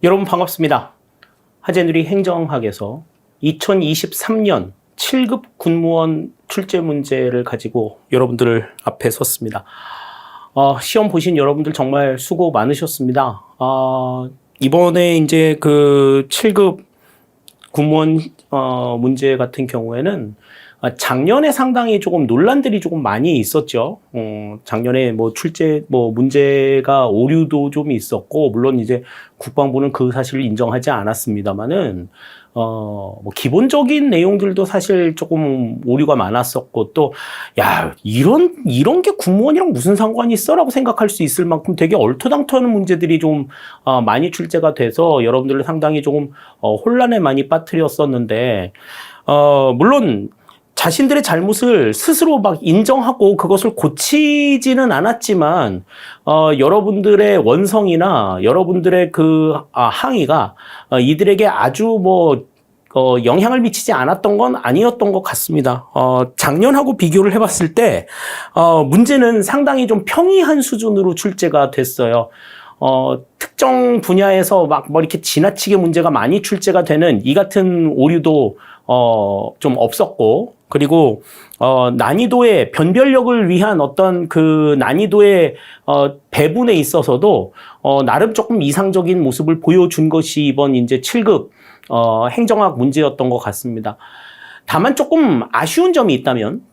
여러분 반갑습니다. 하재누리 행정학에서 2023년 7급 군무원 출제 문제를 가지고 여러분들 앞에 섰습니다. 시험 보신 여러분들 정말 수고 많으셨습니다. 이번에 이제 그 7급 군무원 문제 같은 경우에는 작년에 상당히 조금 논란들이 조금 많이 있었죠. 작년에 뭐 출제, 문제가 오류도 좀 있었고, 물론 이제 국방부는 그 사실을 인정하지 않았습니다만은, 기본적인 내용들도 사실 조금 오류가 많았었고, 또, 야, 이런 게 군무원이랑 무슨 상관이 있어? 라고 생각할 수 있을 만큼 되게 얼토당토하는 문제들이 좀, 많이 출제가 돼서 여러분들을 상당히 조금, 혼란에 많이 빠뜨렸었는데, 물론, 자신들의 잘못을 스스로 막 인정하고 그것을 고치지는 않았지만, 여러분들의 원성이나 여러분들의 그 항의가 이들에게 아주 영향을 미치지 않았던 건 아니었던 것 같습니다. 작년하고 비교를 해봤을 때, 문제는 상당히 좀 평이한 수준으로 출제가 됐어요. 특정 분야에서 이렇게 지나치게 문제가 많이 출제가 되는 이 같은 오류도 좀 없었고, 그리고 난이도의 변별력을 위한 어떤 그 난이도의 배분에 있어서도 나름 조금 이상적인 모습을 보여준 것이 이번 이제 7급 행정학 문제였던 것 같습니다. 다만 조금 아쉬운 점이 있다면,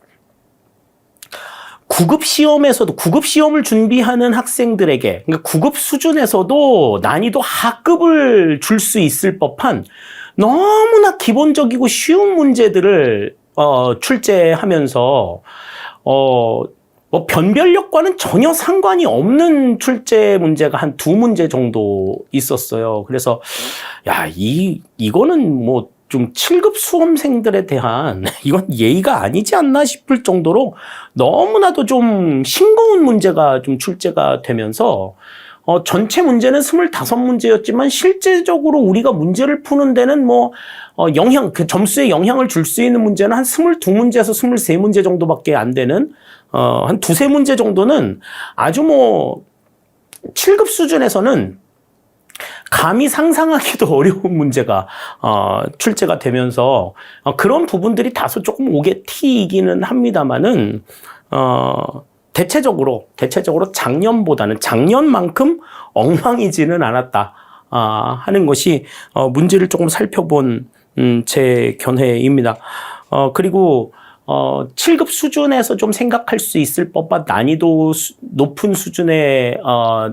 9급 시험에서도 9급 시험을 준비하는 학생들에게, 그러니까 9급 수준에서도 난이도 하급을 줄 수 있을 법한 너무나 기본적이고 쉬운 문제들을 출제하면서 변별력과는 전혀 상관이 없는 출제 문제가 한 2문제 정도 있었어요. 그래서 야, 이거는 좀 7급 수험생들에 대한 이건 예의가 아니지 않나 싶을 정도로 너무나도 좀 싱거운 문제가 좀 출제가 되면서 전체 문제는 25문제였지만 실제적으로 우리가 문제를 푸는 데는 그 점수에 영향을 줄 수 있는 문제는 한 22문제에서 23문제 정도밖에 안 되는, 한 2-3문제 정도는 아주 7급 수준에서는 감히 상상하기도 어려운 문제가 출제가 되면서 그런 부분들이 다소 조금 오게 튀기는 합니다만은 대체적으로 작년만큼 엉망이지는 않았다 하는 것이 문제를 조금 살펴본 제 견해입니다. 그리고 7급 수준에서 좀 생각할 수 있을 법한 난이도 높은 수준의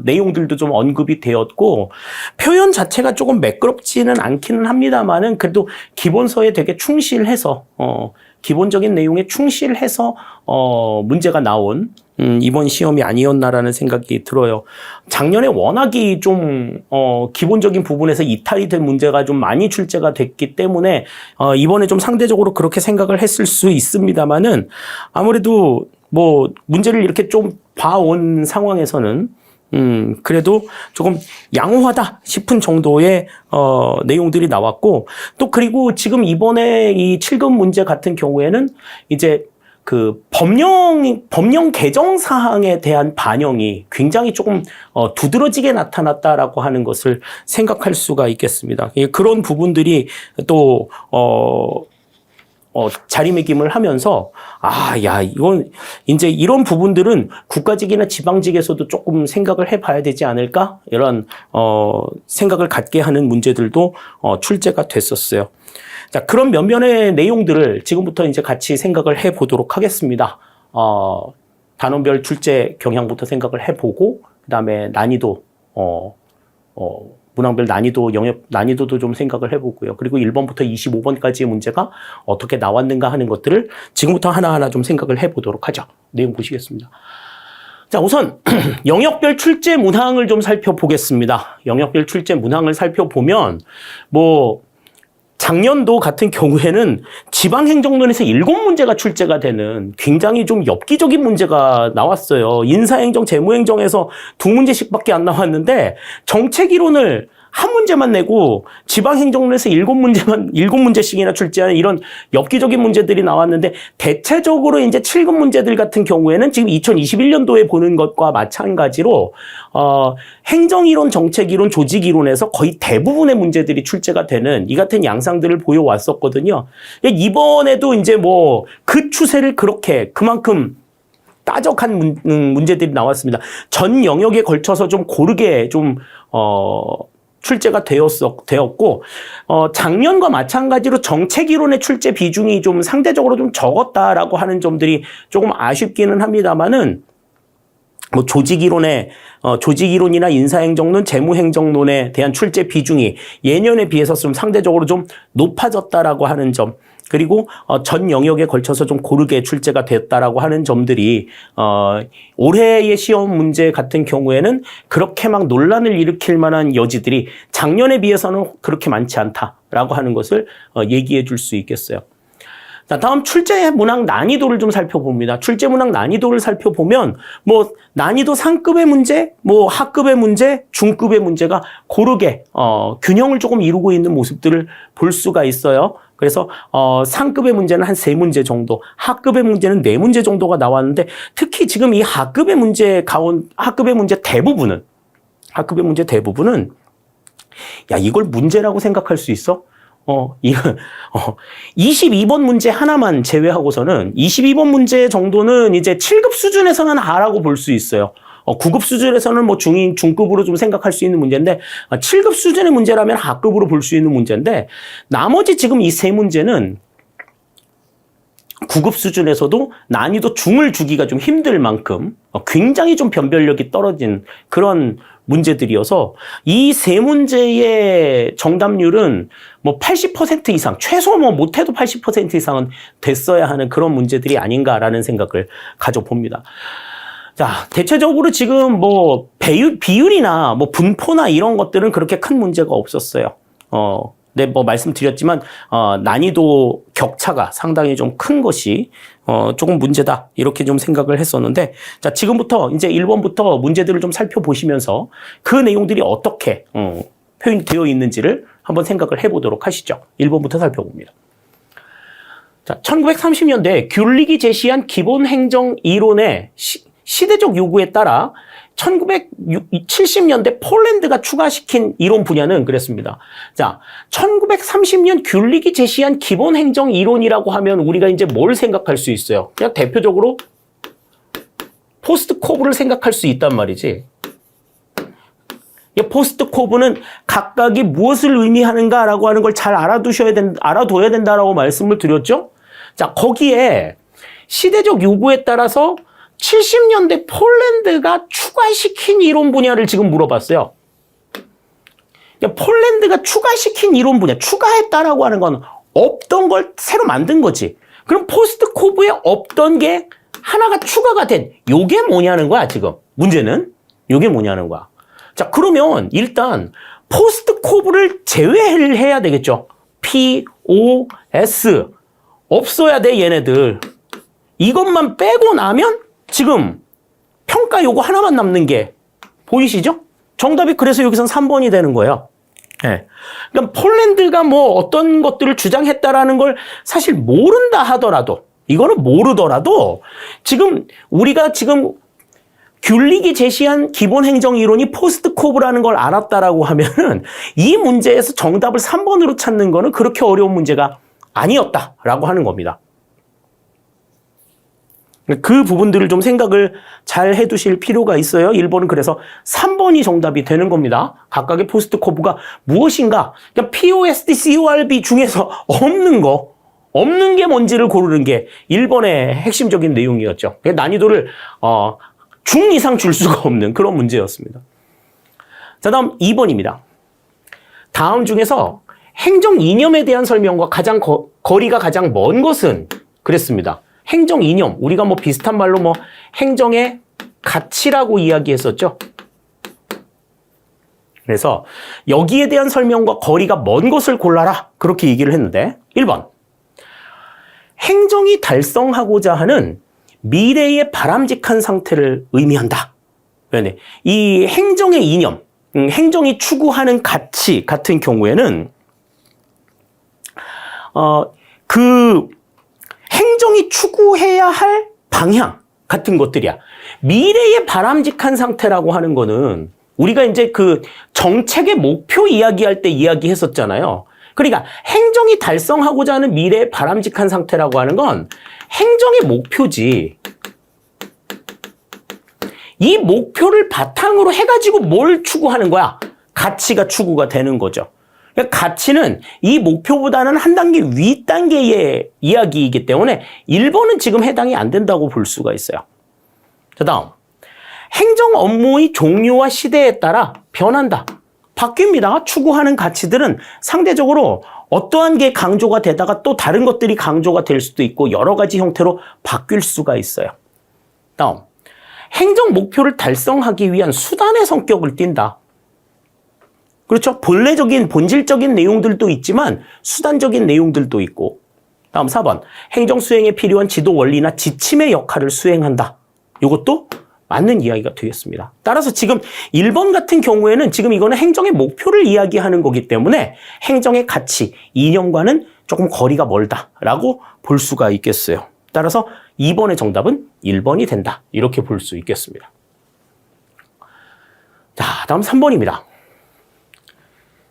내용들도 좀 언급이 되었고, 표현 자체가 조금 매끄럽지는 않기는 합니다만은 그래도 기본서에 되게 충실해서 기본적인 내용에 충실해서 문제가 나온 이번 시험이 아니었나라는 생각이 들어요. 작년에 워낙이 좀 기본적인 부분에서 이탈이 된 문제가 좀 많이 출제가 됐기 때문에 이번에 좀 상대적으로 그렇게 생각을 했을 수 있습니다만은, 아무래도 문제를 이렇게 좀 봐온 상황에서는 그래도 조금 양호하다 싶은 정도의 내용들이 나왔고, 또 그리고 지금 이번에 이 7급 문제 같은 경우에는 이제 그 법령 개정 사항에 대한 반영이 굉장히 조금 두드러지게 나타났다라고 하는 것을 생각할 수가 있겠습니다. 그런 부분들이 또 자리매김을 하면서 이건 이제 이런 부분들은 국가직이나 지방직에서도 조금 생각을 해봐야 되지 않을까, 이런 생각을 갖게 하는 문제들도 출제가 됐었어요. 자, 그런 면면의 내용들을 지금부터 이제 같이 생각을 해보도록 하겠습니다. 단원별 출제 경향부터 생각을 해보고, 그 다음에 난이도, 문항별 난이도, 영역 난이도도 좀 생각을 해보고요. 그리고 1번부터 25번까지의 문제가 어떻게 나왔는가 하는 것들을 지금부터 하나하나 좀 생각을 해보도록 하죠. 내용 보시겠습니다. 자, 우선 영역별 출제 문항을 좀 살펴보겠습니다. 영역별 출제 문항을 살펴보면 작년도 같은 경우에는 지방행정론에서 7문제가 출제가 되는 굉장히 좀 엽기적인 문제가 나왔어요. 인사행정, 재무행정에서 2문제씩밖에 안 나왔는데 정책이론을 한 문제만 내고 지방행정론에서 7문제씩이나 출제하는 이런 엽기적인 문제들이 나왔는데, 대체적으로 이제 7급 문제들 같은 경우에는 지금 2021년도에 보는 것과 마찬가지로 행정이론, 정책이론, 조직이론에서 거의 대부분의 문제들이 출제가 되는 이 같은 양상들을 보여왔었거든요. 이번에도 이제 뭐 그 추세를 그만큼 따적한 문제들이 나왔습니다. 전 영역에 걸쳐서 좀 고르게 출제가 되었고, 작년과 마찬가지로 정책이론의 출제 비중이 좀 상대적으로 좀 적었다라고 하는 점들이 조금 아쉽기는 합니다만은, 뭐 조직이론이나 인사행정론, 재무행정론에 대한 출제 비중이 예년에 비해서 좀 상대적으로 좀 높아졌다라고 하는 점, 그리고 전 영역에 걸쳐서 좀 고르게 출제가 됐다라고 하는 점들이 올해의 시험 문제 같은 경우에는 그렇게 막 논란을 일으킬 만한 여지들이 작년에 비해서는 그렇게 많지 않다라고 하는 것을 얘기해 줄 수 있겠어요. 자, 다음 출제 문항 난이도를 좀 살펴봅니다. 출제 문항 난이도를 살펴보면 뭐 난이도 상급의 문제, 뭐 하급의 문제, 중급의 문제가 고르게 균형을 조금 이루고 있는 모습들을 볼 수가 있어요. 그래서 상급의 문제는 한 3문제 정도, 하급의 문제는 4문제 정도가 나왔는데, 특히 지금 이 하급의 문제 대부분은 야, 이걸 문제라고 생각할 수 있어? 22번 문제 하나만 제외하고서는 22번 문제 정도는 이제 7급 수준에서는 A라고 볼 수 있어요. 9급 수준에서는 뭐 중급으로 좀 생각할 수 있는 문제인데, 7급 수준의 문제라면 A급으로 볼 수 있는 문제인데, 나머지 지금 이 3문제는 9급 수준에서도 난이도 중을 주기가 좀 힘들 만큼 굉장히 좀 변별력이 떨어진 그런 문제들이어서, 이 3문제의 정답률은 뭐 80% 이상, 최소 뭐 못해도 80% 이상은 됐어야 하는 그런 문제들이 아닌가라는 생각을 가져봅니다. 자, 대체적으로 지금 뭐 비율이나 뭐 분포나 이런 것들은 그렇게 큰 문제가 없었어요. 네, 뭐 말씀드렸지만 난이도 격차가 상당히 좀 큰 것이 조금 문제다, 이렇게 좀 생각을 했었는데, 자, 지금부터 이제 1번부터 문제들을 좀 살펴보시면서 그 내용들이 어떻게 표현되어 있는지를 한번 생각을 해보도록 하시죠. 1번부터 살펴봅니다. 자, 1930년대 귤릭이 제시한 기본 행정 이론의 시대적 요구에 따라 1970년대 폴란드가 추가시킨 이론 분야는 그랬습니다. 자, 1930년 귤릭이 제시한 기본 행정 이론이라고 하면 우리가 이제 뭘 생각할 수 있어요? 그냥 대표적으로 포스트 코브를 생각할 수 있단 말이지. 포스트 코브는 각각이 무엇을 의미하는가라고 하는 걸 잘 알아둬야 된다라고 말씀을 드렸죠? 자, 거기에 시대적 요구에 따라서 70년대 폴란드가 추가시킨 이론 분야를 지금 물어봤어요. 폴란드가 추가시킨 이론 분야, 추가했다라고 하는 건 없던 걸 새로 만든 거지. 그럼 포스트 코브에 없던 게 하나가 추가가 된, 요게 뭐냐는 거야, 지금. 문제는 요게 뭐냐는 거야. 자, 그러면 일단 포스트 코브를 제외를 해야 되겠죠. P, O, S 없어야 돼, 얘네들. 이것만 빼고 나면 지금 평가 요거 하나만 남는 게 보이시죠? 정답이 그래서 여기선 3번이 되는 거예요. 네. 그러니까 폴란드가 뭐 어떤 것들을 주장했다라는 걸 사실 모른다 하더라도, 이거는 모르더라도 우리가 지금 귤릭이 제시한 기본 행정 이론이 포스트 코브라는 걸 알았다라고 하면은 이 문제에서 정답을 3번으로 찾는 거는 그렇게 어려운 문제가 아니었다라고 하는 겁니다. 그 부분들을 좀 생각을 잘 해두실 필요가 있어요. 1번은 그래서 3번이 정답이 되는 겁니다. 각각의 포스트 코브가 무엇인가? 그러니까 POSD, CORB 중에서 없는 게 뭔지를 고르는 게 1번의 핵심적인 내용이었죠. 난이도를 중 이상 줄 수가 없는 그런 문제였습니다. 자, 다음 2번입니다. 다음 중에서 행정 이념에 대한 설명과 가장 거리가 가장 먼 것은 그랬습니다. 행정 이념, 우리가 뭐 비슷한 말로 뭐 행정의 가치라고 이야기했었죠. 그래서 여기에 대한 설명과 거리가 먼 것을 골라라, 그렇게 얘기를 했는데 1번, 행정이 달성하고자 하는 미래의 바람직한 상태를 의미한다. 이 행정의 이념, 행정이 추구하는 가치 같은 경우에는 그 행정이 추구해야 할 방향 같은 것들이야. 미래의 바람직한 상태라고 하는 거는 우리가 이제 그 정책의 목표 이야기할 때 이야기했었잖아요. 그러니까 행정이 달성하고자 하는 미래의 바람직한 상태라고 하는 건 행정의 목표지. 이 목표를 바탕으로 해가지고 뭘 추구하는 거야? 가치가 추구가 되는 거죠. 그러니까 가치는 이 목표보다는 한 단계 위 단계의 이야기이기 때문에 1번은 지금 해당이 안 된다고 볼 수가 있어요. 자, 다음. 행정 업무의 종류와 시대에 따라 변한다. 바뀝니다. 추구하는 가치들은 상대적으로 어떠한 게 강조가 되다가 또 다른 것들이 강조가 될 수도 있고 여러 가지 형태로 바뀔 수가 있어요. 다음. 행정 목표를 달성하기 위한 수단의 성격을 띈다. 그렇죠? 본래적인, 본질적인 내용들도 있지만 수단적인 내용들도 있고. 다음 4번. 행정 수행에 필요한 지도 원리나 지침의 역할을 수행한다. 이것도 맞는 이야기가 되겠습니다. 따라서 지금 1번 같은 경우에는 지금 이거는 행정의 목표를 이야기하는 거기 때문에 행정의 가치, 이념과는 조금 거리가 멀다라고 볼 수가 있겠어요. 따라서 2번의 정답은 1번이 된다. 이렇게 볼 수 있겠습니다. 자, 다음 3번입니다.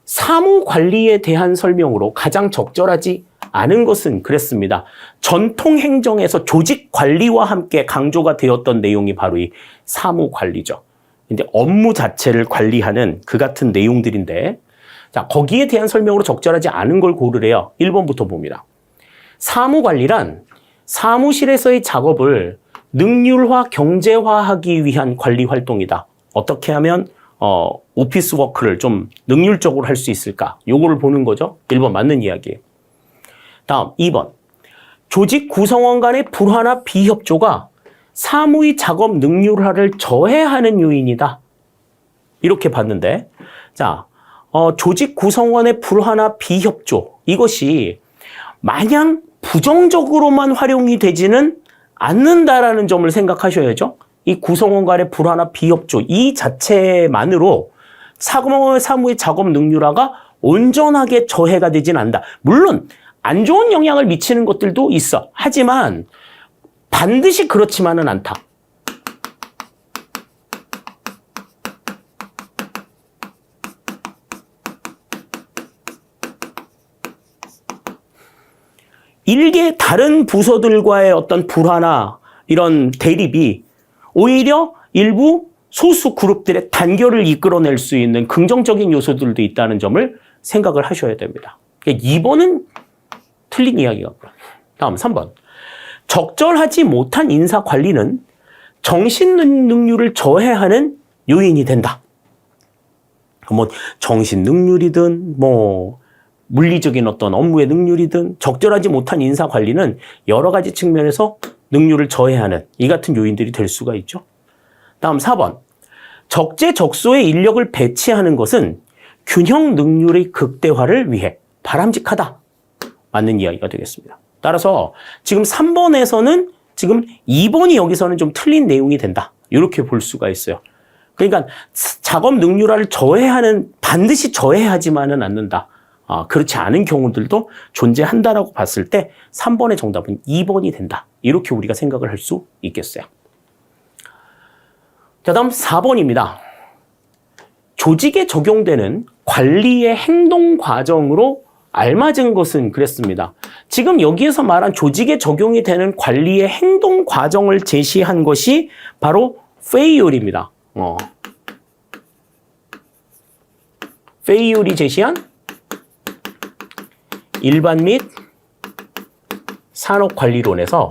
사무 관리에 대한 설명으로 가장 적절하지 않은 것은 그랬습니다. 전통 행정에서 조직 관리와 함께 강조가 되었던 내용이 바로 이 사무 관리죠. 근데 업무 자체를 관리하는 그 같은 내용들인데, 자, 거기에 대한 설명으로 적절하지 않은 걸 고르래요. 1번부터 봅니다. 사무 관리란 사무실에서의 작업을 능률화, 경제화하기 위한 관리 활동이다. 어떻게 하면 오피스 워크를 좀 능률적으로 할 수 있을까? 요거를 보는 거죠. 1번 맞는 이야기예요. 다음 2번. 조직 구성원 간의 불화나 비협조가 사무의 작업 능률화를 저해하는 요인이다. 이렇게 봤는데, 자, 조직 구성원의 불화나 비협조, 이것이 마냥 부정적으로만 활용이 되지는 않는다라는 점을 생각하셔야죠. 이 구성원 간의 불화나 비협조, 이 자체만으로 사무의 작업 능률화가 온전하게 저해가 되진 않는다. 물론 안 좋은 영향을 미치는 것들도 있어. 하지만 반드시 그렇지만은 않다. 일개 다른 부서들과의 어떤 불화나 이런 대립이 오히려 일부 소수 그룹들의 단결을 이끌어낼 수 있는 긍정적인 요소들도 있다는 점을 생각을 하셔야 됩니다. 2번은 틀린 이야기가. 다음 3번. 적절하지 못한 인사 관리는 정신 능률을 저해하는 요인이 된다. 뭐 정신 능률이든 뭐 물리적인 어떤 업무의 능률이든 적절하지 못한 인사 관리는 여러 가지 측면에서 능률을 저해하는 이 같은 요인들이 될 수가 있죠. 다음 4번. 적재적소의 인력을 배치하는 것은 균형 능률의 극대화를 위해 바람직하다. 맞는 이야기가 되겠습니다. 따라서 지금 3번에서는 지금 2번이 여기서는 좀 틀린 내용이 된다. 이렇게 볼 수가 있어요. 그러니까 작업 능률화를 저해하는, 반드시 저해하지만은 않는다. 그렇지 않은 경우들도 존재한다라고 봤을 때 3번의 정답은 2번이 된다. 이렇게 우리가 생각을 할 수 있겠어요. 자, 다음 4번입니다. 조직에 적용되는 관리의 행동 과정으로 알맞은 것은 그랬습니다. 지금 여기에서 말한 조직에 적용이 되는 관리의 행동 과정을 제시한 것이 바로 페이율입니다. 페이율이 제시한 일반 및 산업관리론에서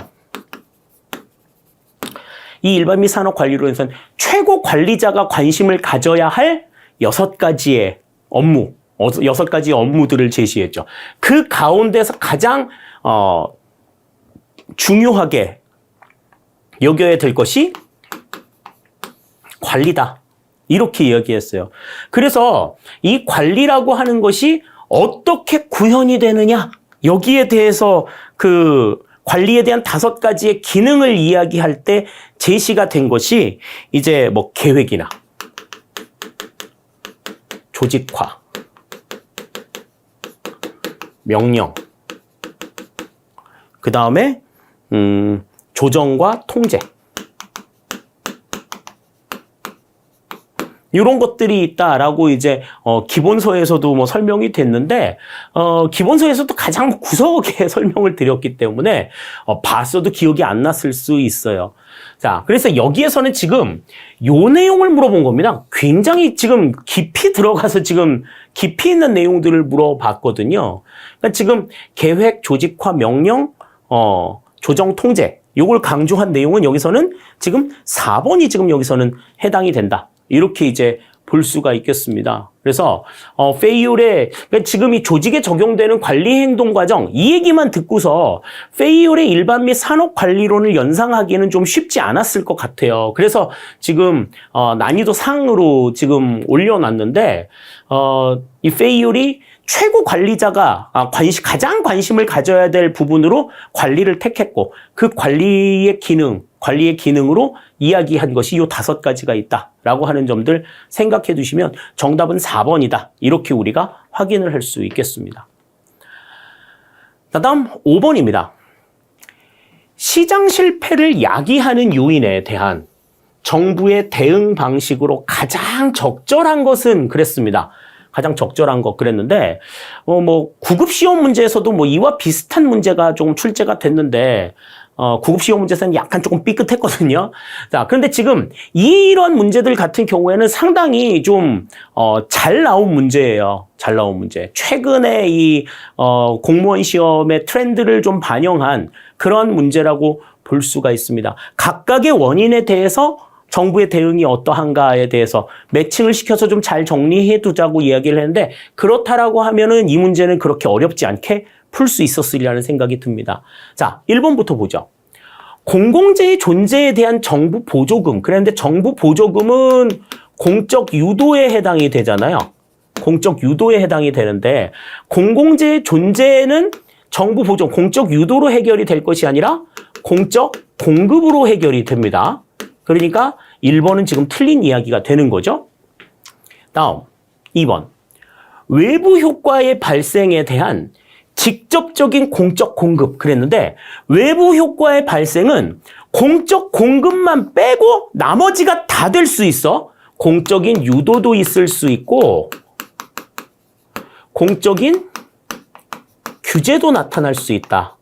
이 일반 및 산업관리론에서는 최고 관리자가 관심을 가져야 할 6가지의 업무, 6가지 업무들을 제시했죠. 그 가운데서 가장 중요하게 여겨야 될 것이 관리다. 이렇게 이야기했어요. 그래서 이 관리라고 하는 것이 어떻게 구현이 되느냐, 여기에 대해서 그 관리에 대한 5가지의 기능을 이야기할 때 제시가 된 것이 이제 뭐 계획이나 조직화, 명령, 그 다음에 조정과 통제, 이런 것들이 있다라고 이제 기본서에서도 뭐 설명이 됐는데 기본서에서도 가장 구석에 설명을 드렸기 때문에 봤어도 기억이 안 났을 수 있어요. 자, 그래서 여기에서는 지금 요 내용을 물어본 겁니다. 굉장히 지금 깊이 들어가서 지금 깊이 있는 내용들을 물어봤거든요. 그러니까 지금 계획, 조직화, 명령, 조정, 통제, 요걸 강조한 내용은 여기서는 지금 4번이 지금 여기서는 해당이 된다. 이렇게 이제 볼 수가 있겠습니다. 그래서 페이올의 그러니까 지금 이 조직에 적용되는 관리 행동 과정 이 얘기만 듣고서 페이올의 일반 및 산업 관리론을 연상하기는 좀 쉽지 않았을 것 같아요. 그래서 지금 난이도 상으로 지금 올려놨는데 이 페이올이 최고 관리자가 가장 관심을 가져야 될 부분으로 관리를 택했고 그 관리의 기능으로 이야기한 것이 이 5가지가 있다라고 하는 점들 생각해 두시면 정답은 4번이다. 이렇게 우리가 확인을 할 수 있겠습니다. 다음 5번입니다. 시장 실패를 야기하는 요인에 대한 정부의 대응 방식으로 가장 적절한 것은 그랬습니다. 가장 적절한 것 그랬는데 뭐 구급 시험 문제에서도 뭐 이와 비슷한 문제가 좀 출제가 됐는데 구급 시험 문제에서는 약간 조금 삐끗했거든요. 자, 그런데 지금 이런 문제들 같은 경우에는 상당히 좀 잘 나온 문제예요. 잘 나온 문제. 최근에 이 공무원 시험의 트렌드를 좀 반영한 그런 문제라고 볼 수가 있습니다. 각각의 원인에 대해서 정부의 대응이 어떠한가에 대해서 매칭을 시켜서 좀 잘 정리해 두자고 이야기를 했는데 그렇다라고 하면은 이 문제는 그렇게 어렵지 않게 풀 수 있었으리라는 생각이 듭니다. 자, 1번부터 보죠. 공공재의 존재에 대한 정부 보조금. 그런데 정부 보조금은 공적 유도에 해당이 되잖아요. 공적 유도에 해당이 되는데 공공재의 존재는 정부 보조, 공적 유도로 해결이 될 것이 아니라 공적 공급으로 해결이 됩니다. 그러니까 1번은 지금 틀린 이야기가 되는 거죠. 다음 2번. 외부 효과의 발생에 대한 직접적인 공적 공급 그랬는데 외부 효과의 발생은 공적 공급만 빼고 나머지가 다 될 수 있어. 공적인 유도도 있을 수 있고 공적인 규제도 나타날 수 있다.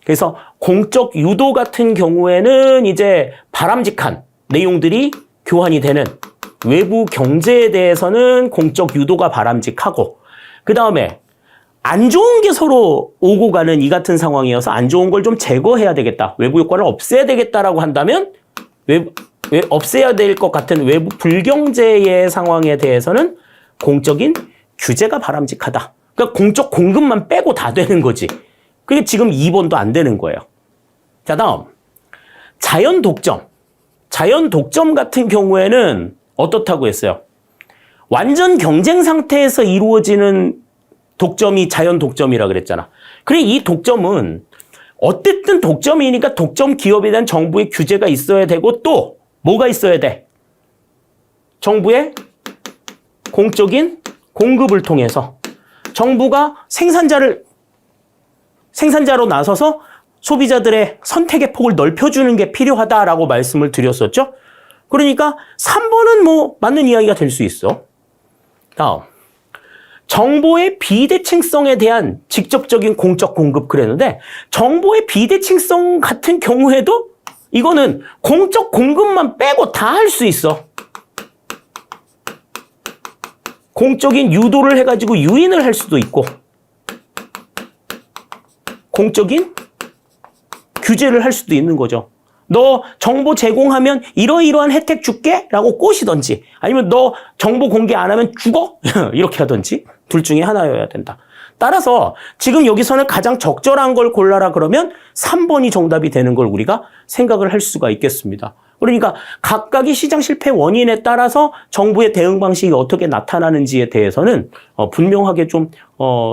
그래서 공적 유도 같은 경우에는 이제 바람직한 내용들이 교환이 되는 외부 경제에 대해서는 공적 유도가 바람직하고 그 다음에 안 좋은 게 서로 오고 가는 이 같은 상황이어서 안 좋은 걸 좀 제거해야 되겠다. 외부 효과를 없애야 되겠다라고 한다면 없애야 될 것 같은 외부 불경제의 상황에 대해서는 공적인 규제가 바람직하다. 그러니까 공적 공급만 빼고 다 되는 거지. 그게 지금 2번도 안 되는 거예요. 자, 다음. 자연 독점. 자연 독점 같은 경우에는 어떻다고 했어요? 완전 경쟁 상태에서 이루어지는 독점이 자연 독점이라 그랬잖아. 그래, 이 독점은 어쨌든 독점이니까 독점 기업에 대한 정부의 규제가 있어야 되고 또 뭐가 있어야 돼? 정부의 공적인 공급을 통해서 정부가 생산자로 나서서 소비자들의 선택의 폭을 넓혀주는 게 필요하다라고 말씀을 드렸었죠. 그러니까 3번은 뭐 맞는 이야기가 될 수 있어. 다음. 정보의 비대칭성에 대한 직접적인 공적 공급 그랬는데 정보의 비대칭성 같은 경우에도 이거는 공적 공급만 빼고 다 할 수 있어. 공적인 유도를 해가지고 유인을 할 수도 있고 공적인 규제를 할 수도 있는 거죠. 너 정보 제공하면 이러이러한 혜택 줄게 라고 꼬시던지 아니면 너 정보 공개 안 하면 죽어? 이렇게 하던지 둘 중에 하나여야 된다. 따라서 지금 여기서는 가장 적절한 걸 골라라 그러면 3번이 정답이 되는 걸 우리가 생각을 할 수가 있겠습니다. 그러니까 각각의 시장 실패 원인에 따라서 정부의 대응 방식이 어떻게 나타나는지에 대해서는 분명하게 좀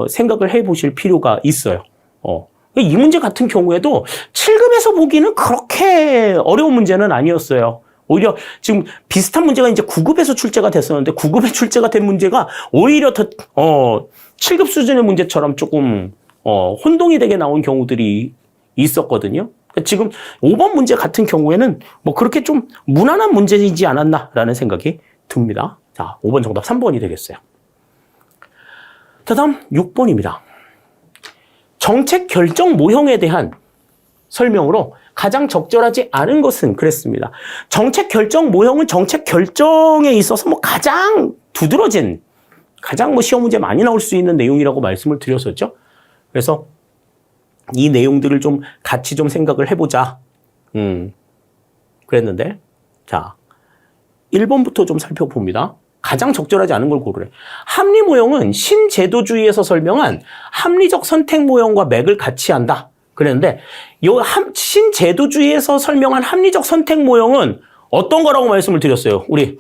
생각을 해보실 필요가 있어요. 이 문제 같은 경우에도 7급에서 보기는 그렇게 어려운 문제는 아니었어요. 오히려 지금 비슷한 문제가 이제 9급에서 출제가 됐었는데 9급에 출제가 된 문제가 오히려 더 7급 수준의 문제처럼 조금 혼동이 되게 나온 경우들이 있었거든요. 지금 5번 문제 같은 경우에는 뭐 그렇게 좀 무난한 문제이지 않았나라는 생각이 듭니다. 자, 5번 정답 3번이 되겠어요. 자, 다음 6번입니다. 정책 결정 모형에 대한 설명으로 가장 적절하지 않은 것은 그랬습니다. 정책 결정 모형은 정책 결정에 있어서 뭐 가장 두드러진, 가장 뭐 시험 문제 많이 나올 수 있는 내용이라고 말씀을 드렸었죠. 그래서 이 내용들을 좀 같이 좀 생각을 해보자. 그랬는데, 자, 1번부터 좀 살펴봅니다. 가장 적절하지 않은 걸 고르래. 합리 모형은 신제도주의에서 설명한 합리적 선택 모형과 맥을 같이 한다. 그랬는데, 신제도주의에서 설명한 합리적 선택 모형은 어떤 거라고 말씀을 드렸어요? 우리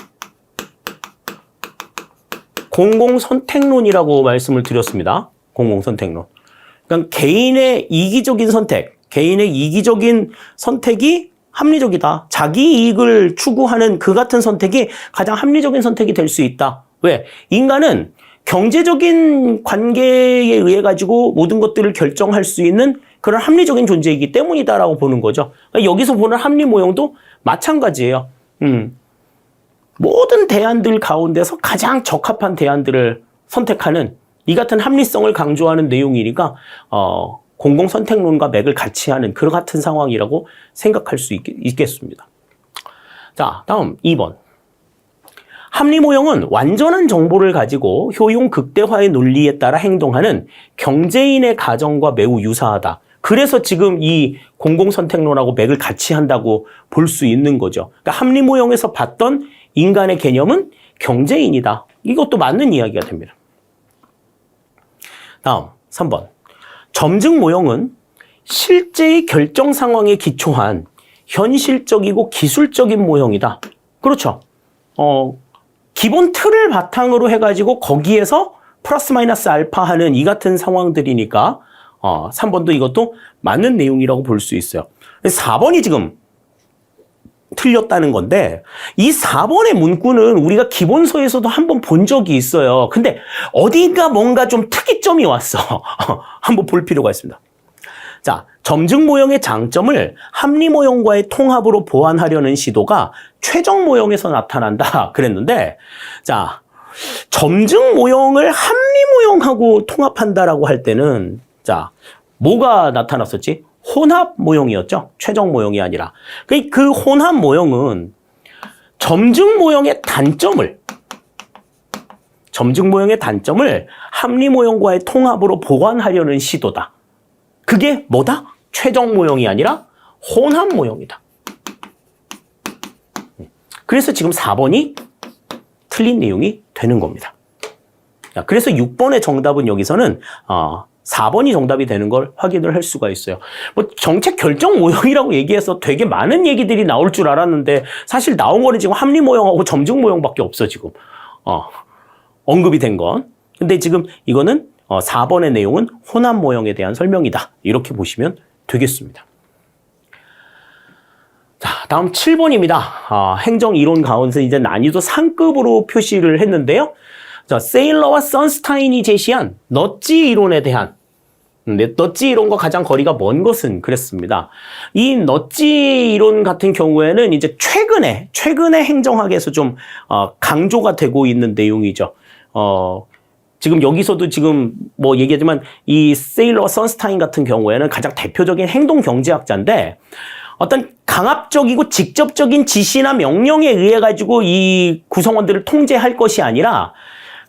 공공선택론이라고 말씀을 드렸습니다. 공공선택론. 그러니까 개인의 이기적인 선택이 합리적이다. 자기 이익을 추구하는 그 같은 선택이 가장 합리적인 선택이 될 수 있다. 왜? 인간은 경제적인 관계에 의해 가지고 모든 것들을 결정할 수 있는 그런 합리적인 존재이기 때문이다라고 보는 거죠. 그러니까 여기서 보는 합리 모형도 마찬가지예요. 모든 대안들 가운데서 가장 적합한 대안들을 선택하는 이 같은 합리성을 강조하는 내용이니까 공공선택론과 맥을 같이 하는 그 같은 상황이라고 생각할 수 있겠습니다. 자, 다음 2번. 합리 모형은 완전한 정보를 가지고 효용 극대화의 논리에 따라 행동하는 경제인의 가정과 매우 유사하다. 그래서 지금 이 공공선택론하고 맥을 같이 한다고 볼 수 있는 거죠. 그러니까 합리 모형에서 봤던 인간의 개념은 경제인이다. 이것도 맞는 이야기가 됩니다. 다음 3번. 점증 모형은 실제의 결정 상황에 기초한 현실적이고 기술적인 모형이다. 그렇죠. 기본 틀을 바탕으로 해가지고 거기에서 플러스 마이너스 알파 하는 이 같은 상황들이니까 3번도 이것도 맞는 내용이라고 볼 수 있어요. 4번이 지금 틀렸다는 건데 이 4번의 문구는 우리가 기본서에서도 한번 본 적이 있어요. 근데 어딘가 뭔가 좀 특이점이 왔어. 한번 볼 필요가 있습니다. 자, 점증 모형의 장점을 합리 모형과의 통합으로 보완하려는 시도가 최종 모형에서 나타난다 그랬는데, 자, 점증 모형을 합리 모형하고 통합한다라고 할 때는 자, 뭐가 나타났었지? 혼합 모형이었죠. 최종 모형이 아니라. 그 혼합 모형은 점증 모형의 단점을 합리 모형과의 통합으로 보완하려는 시도다. 그게 뭐다? 최종 모형이 아니라 혼합 모형이다. 그래서 지금 4번이 틀린 내용이 되는 겁니다. 그래서 6번의 정답은 여기서는 4번이 정답이 되는 걸 확인을 할 수가 있어요. 뭐 정책 결정 모형이라고 얘기해서 되게 많은 얘기들이 나올 줄 알았는데 사실 나온 거는 지금 합리 모형하고 점증 모형밖에 없어 지금. 언급이 된 건. 근데 지금 이거는 4번의 내용은 혼합 모형에 대한 설명이다. 이렇게 보시면 되겠습니다. 자, 다음 7번입니다. 행정 이론 가운데 이제 난이도 상급으로 표시를 했는데요. 자, 세일러와 선스타인이 제시한 넛지 이론에 대한 넛지 이론과 가장 거리가 먼 것은 그랬습니다. 이 넛지 이론 같은 경우에는 이제 최근에 행정학에서 좀 강조가 되고 있는 내용이죠. 지금 여기서도 지금 뭐 얘기하지만 이 세일러와 선스타인 같은 경우에는 가장 대표적인 행동 경제학자인데 어떤 강압적이고 직접적인 지시나 명령에 의해 가지고 이 구성원들을 통제할 것이 아니라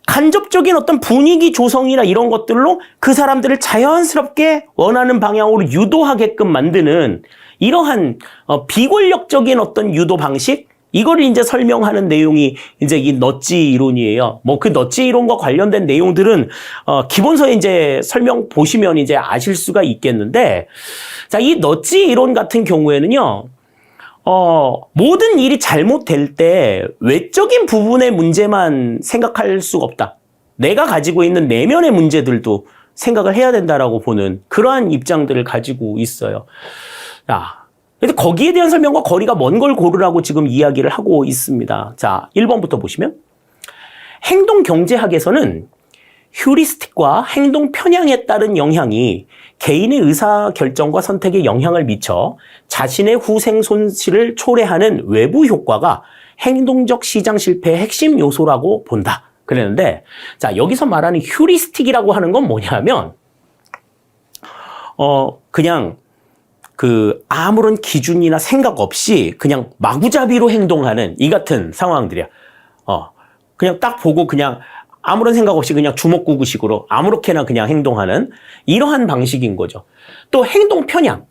간접적인 어떤 분위기 조성이나 이런 것들로 그 사람들을 자연스럽게 원하는 방향으로 유도하게끔 만드는 이러한 비권력적인 어떤 유도 방식, 이거를 이제 설명하는 내용이 이제 이 넛지 이론이에요. 뭐 그 넛지 이론과 관련된 내용들은 기본서에 이제 설명 보시면 이제 아실 수가 있겠는데, 자, 이 넛지 이론 같은 경우에는요. 모든 일이 잘못될 때 외적인 부분의 문제만 생각할 수가 없다. 내가 가지고 있는 내면의 문제들도 생각을 해야 된다라고 보는 그러한 입장들을 가지고 있어요. 자, 근데 거기에 대한 설명과 거리가 먼 걸 고르라고 지금 이야기를 하고 있습니다. 자, 1번부터 보시면 행동 경제학에서는 휴리스틱과 행동 편향에 따른 영향이 개인의 의사 결정과 선택에 영향을 미쳐 자신의 후생 손실을 초래하는 외부 효과가 행동적 시장 실패의 핵심 요소라고 본다. 그랬는데, 자, 여기서 말하는 휴리스틱이라고 하는 건 뭐냐면, 그냥 아무런 기준이나 생각 없이 그냥 마구잡이로 행동하는 이 같은 상황들이야. 그냥 딱 보고 그냥 아무런 생각 없이 그냥 주먹구구식으로 아무렇게나 그냥 행동하는 이러한 방식인 거죠. 또 행동 편향.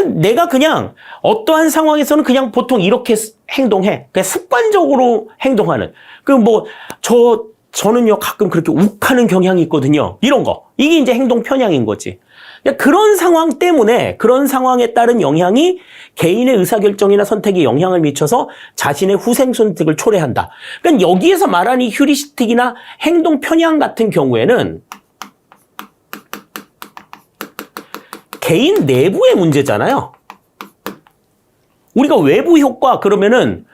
내가 그냥 어떠한 상황에서는 그냥 보통 이렇게 행동해. 그냥 습관적으로 행동하는. 저는요, 가끔 그렇게 욱하는 경향이 있거든요. 이런 거. 이게 이제 행동 편향인 거지. 그런 상황 때문에, 그런 상황에 따른 영향이 개인의 의사결정이나 선택에 영향을 미쳐서 자신의 후생 선택을 초래한다. 그러니까 여기에서 말하는 이 휴리스틱이나 행동 편향 같은 경우에는 개인 내부의 문제잖아요. 우리가 외부 효과 그러면은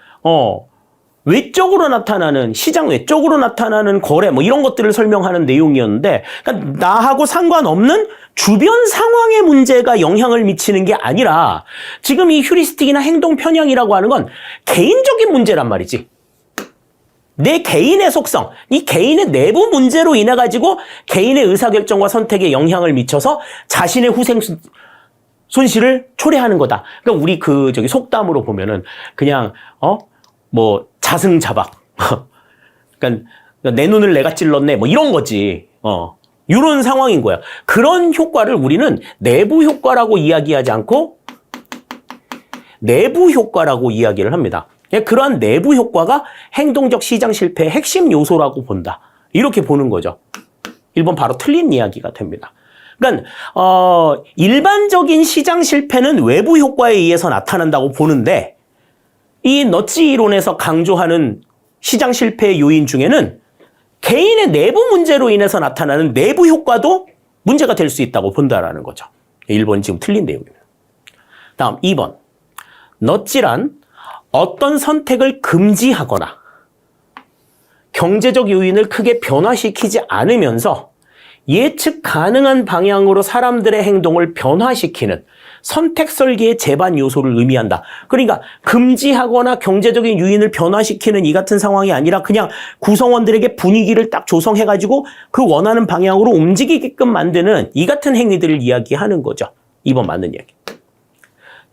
외적으로 나타나는 시장 외적으로 나타나는 거래 뭐 이런 것들을 설명하는 내용이었는데, 그러니까 나하고 상관없는 주변 상황의 문제가 영향을 미치는 게 아니라 지금 이 휴리스틱이나 행동 편향이라고 하는 건 개인적인 문제란 말이지. 내 개인의 속성, 이 개인의 내부 문제로 인해 가지고 개인의 의사결정과 선택에 영향을 미쳐서 자신의 후생 손실을 초래하는 거다. 그러니까 우리 속담으로 보면은 그냥 자승자박. 그러니까 내 눈을 내가 찔렀네. 뭐 이런 거지. 이런 상황인 거야. 그런 효과를 우리는 내부 효과라고 이야기하지 않고 내부 효과라고 이야기를 합니다. 그러한 내부 효과가 행동적 시장 실패의 핵심 요소라고 본다. 이렇게 보는 거죠. 1번 바로 틀린 이야기가 됩니다. 그러니까 일반적인 시장 실패는 외부 효과에 의해서 나타난다고 보는데, 이 너치 이론에서 강조하는 시장 실패의 요인 중에는 개인의 내부 문제로 인해서 나타나는 내부 효과도 문제가 될 수 있다고 본다라는 거죠. 1번이 지금 틀린 내용입니다. 다음 2번. 너치란 어떤 선택을 금지하거나 경제적 요인을 크게 변화시키지 않으면서 예측 가능한 방향으로 사람들의 행동을 변화시키는 선택 설계의 제반 요소를 의미한다. 그러니까 금지하거나 경제적인 요인을 변화시키는 이 같은 상황이 아니라 그냥 구성원들에게 분위기를 딱 조성해가지고 그 원하는 방향으로 움직이게끔 만드는 이 같은 행위들을 이야기하는 거죠. 2번 맞는 이야기.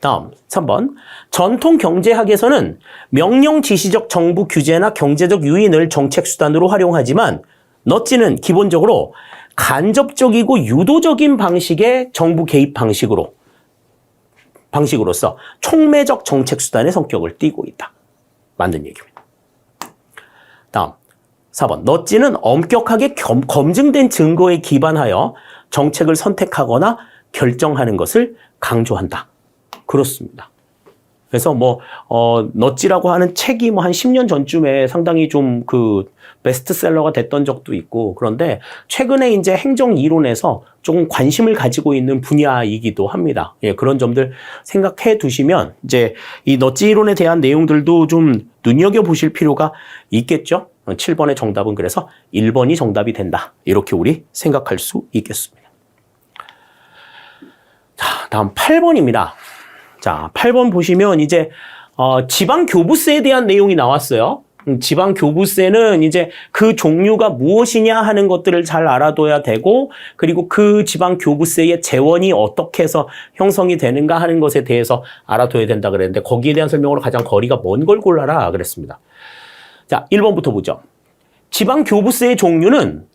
다음 3번. 전통 경제학에서는 명령 지시적 정부 규제나 경제적 요인을 정책 수단으로 활용하지만 너치는 기본적으로 간접적이고 유도적인 방식의 정부 개입 방식으로서 촉매적 정책 수단의 성격을 띠고 있다. 맞는 얘기입니다. 다음 4번. 너찌는 엄격하게 검증된 증거에 기반하여 정책을 선택하거나 결정하는 것을 강조한다. 그렇습니다. 그래서 너찌라고 하는 책이 한 10년 전쯤에 상당히 좀 베스트셀러가 됐던 적도 있고, 그런데 최근에 이제 행정 이론에서 조금 관심을 가지고 있는 분야이기도 합니다. 예, 그런 점들 생각해 두시면 이제 이 너찌 이론에 대한 내용들도 좀 눈여겨보실 필요가 있겠죠? 7번의 정답은 그래서 1번이 정답이 된다. 이렇게 우리 생각할 수 있겠습니다. 자, 다음 8번입니다. 자, 8번 보시면 이제 지방교부세에 대한 내용이 나왔어요. 지방교부세는 이제 그 종류가 무엇이냐 하는 것들을 잘 알아둬야 되고, 그리고 그 지방교부세의 재원이 어떻게 해서 형성이 되는가 하는 것에 대해서 알아둬야 된다 그랬는데, 거기에 대한 설명으로 가장 거리가 먼 걸 골라라 그랬습니다. 자, 1번부터 보죠. 지방교부세의 종류는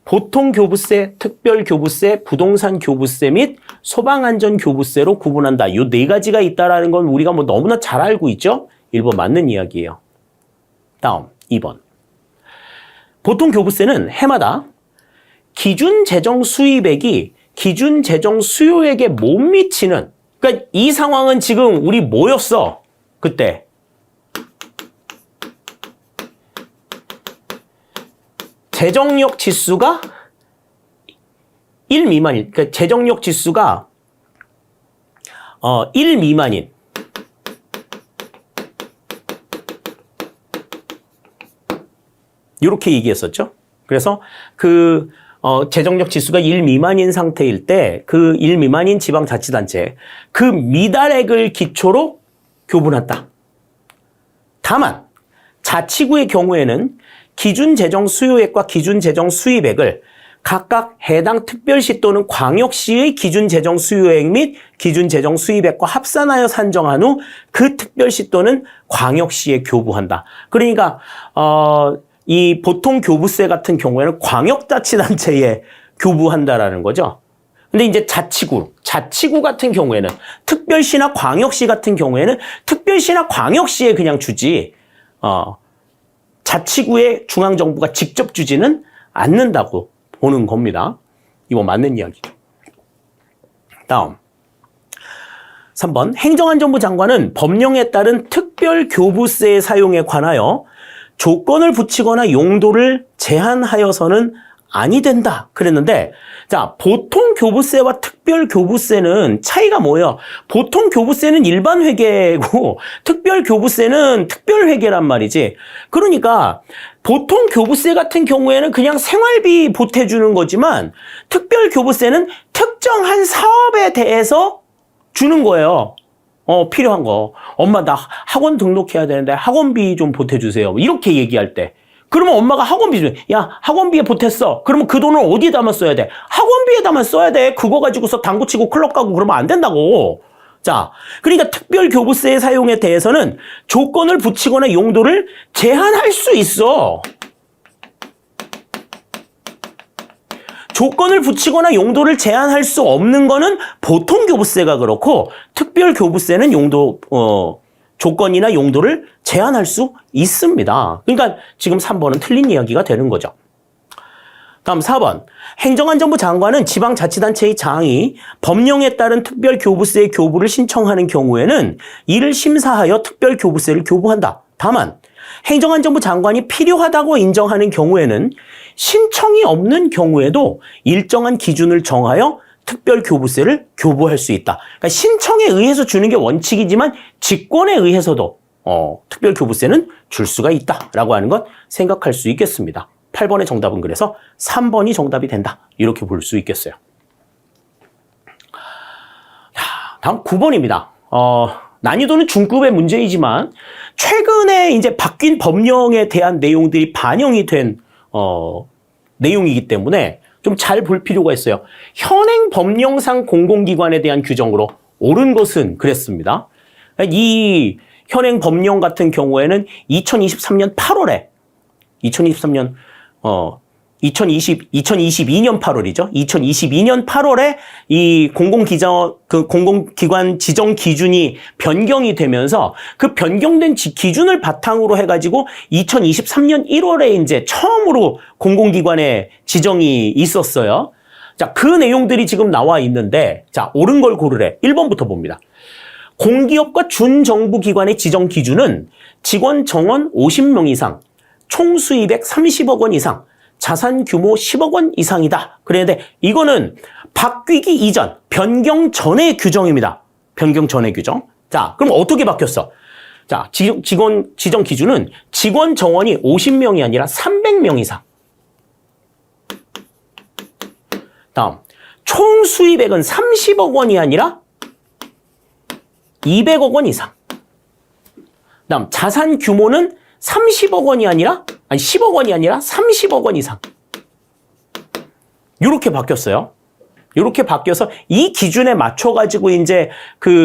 보통교부세, 특별교부세, 부동산교부세 및 소방안전교부세로 구분한다. 이 네 가지가 있다는 건 우리가 너무나 잘 알고 있죠? 1번 맞는 이야기예요. 다음 2번. 보통교부세는 해마다 기준 재정 수입액이 기준 재정 수요액에 못 미치는, 그러니까 이 상황은 지금 우리 뭐였어? 그때 재정력 지수가 1 미만일, 그러니까 재정력 지수가 1 미만인 이렇게 얘기했었죠. 그래서 그 재정력 지수가 1 미만인 상태일 때 그 1 미만인 지방자치단체 그 미달액을 기초로 교분한다. 다만 자치구의 경우에는 기준 재정 수요액과 기준 재정 수입액을 각각 해당 특별시 또는 광역시의 기준 재정 수요액 및 기준 재정 수입액과 합산하여 산정한 후 그 특별시 또는 광역시에 교부한다. 그러니까 이 보통 교부세 같은 경우에는 광역자치단체에 교부한다라는 거죠. 근데 이제 자치구 같은 경우에는 특별시나 광역시 같은 경우에는 특별시나 광역시에 그냥 주지, 자치구에 중앙정부가 직접 주지는 않는다고 보는 겁니다. 이거 맞는 이야기죠. 다음. 3번. 행정안전부 장관은 법령에 따른 특별교부세의 사용에 관하여 조건을 붙이거나 용도를 제한하여서는 아니 된다 그랬는데, 자, 보통 교부세와 특별 교부세는 차이가 뭐예요? 보통 교부세는 일반 회계고 특별 교부세는 특별 회계란 말이지. 그러니까 보통 교부세 같은 경우에는 그냥 생활비 보태주는 거지만 특별 교부세는 특정한 사업에 대해서 주는 거예요. 필요한 거. 엄마 나 학원 등록해야 되는데 학원비 좀 보태주세요. 이렇게 얘기할 때. 그러면 엄마가 학원비 좀, 야, 학원비에 보탰어. 그러면 그 돈을 어디에다만 써야 돼? 학원비에다만 써야 돼. 그거 가지고서 당구 치고 클럽 가고 그러면 안 된다고. 자, 그러니까 특별교부세의 사용에 대해서는 조건을 붙이거나 용도를 제한할 수 있어. 조건을 붙이거나 용도를 제한할 수 없는 거는 보통 교부세가 그렇고 특별 교부세는 조건이나 용도를 제한할 수 있습니다. 그러니까 지금 3번은 틀린 이야기가 되는 거죠. 다음 4번. 행정안전부 장관은 지방자치단체의 장이 법령에 따른 특별교부세의 교부를 신청하는 경우에는 이를 심사하여 특별교부세를 교부한다. 다만 행정안전부 장관이 필요하다고 인정하는 경우에는 신청이 없는 경우에도 일정한 기준을 정하여 특별교부세를 교부할 수 있다. 그러니까 신청에 의해서 주는 게 원칙이지만 직권에 의해서도 특별교부세는 줄 수가 있다라고 하는 것 생각할 수 있겠습니다. 8번의 정답은 그래서 3번이 정답이 된다. 이렇게 볼 수 있겠어요. 다음 9번입니다. 난이도는 중급의 문제이지만 최근에 이제 바뀐 법령에 대한 내용들이 반영이 된 내용이기 때문에 좀 잘 볼 필요가 있어요. 현행 법령상 공공기관에 대한 규정으로 옳은 것은 그랬습니다. 이 현행 법령 같은 경우에는 2023년 8월에 2022년 8월이죠. 2022년 8월에 이 공공기관 지정 기준이 변경이 되면서 그 변경된 기준을 바탕으로 해가지고 2023년 1월에 이제 처음으로 공공기관의 지정이 있었어요. 자, 그 내용들이 지금 나와 있는데, 자, 옳은 걸 고르래. 1번부터 봅니다. 공기업과 준정부기관의 지정 기준은 직원 정원 50명 이상, 총 수입액 30억 원 이상, 자산 규모 10억 원 이상이다. 그런데 이거는 바뀌기 이전, 변경 전의 규정입니다. 변경 전의 규정. 자, 그럼 어떻게 바뀌었어? 자, 지정 기준은 직원 정원이 50명이 아니라 300명 이상. 다음, 총 수입액은 30억 원이 아니라 200억 원 이상. 다음, 자산 규모는 30억 원이 아니라 10억 원이 아니라 30억 원 이상. 이렇게 바뀌었어요. 이렇게 바뀌어서 이 기준에 맞춰가지고 이제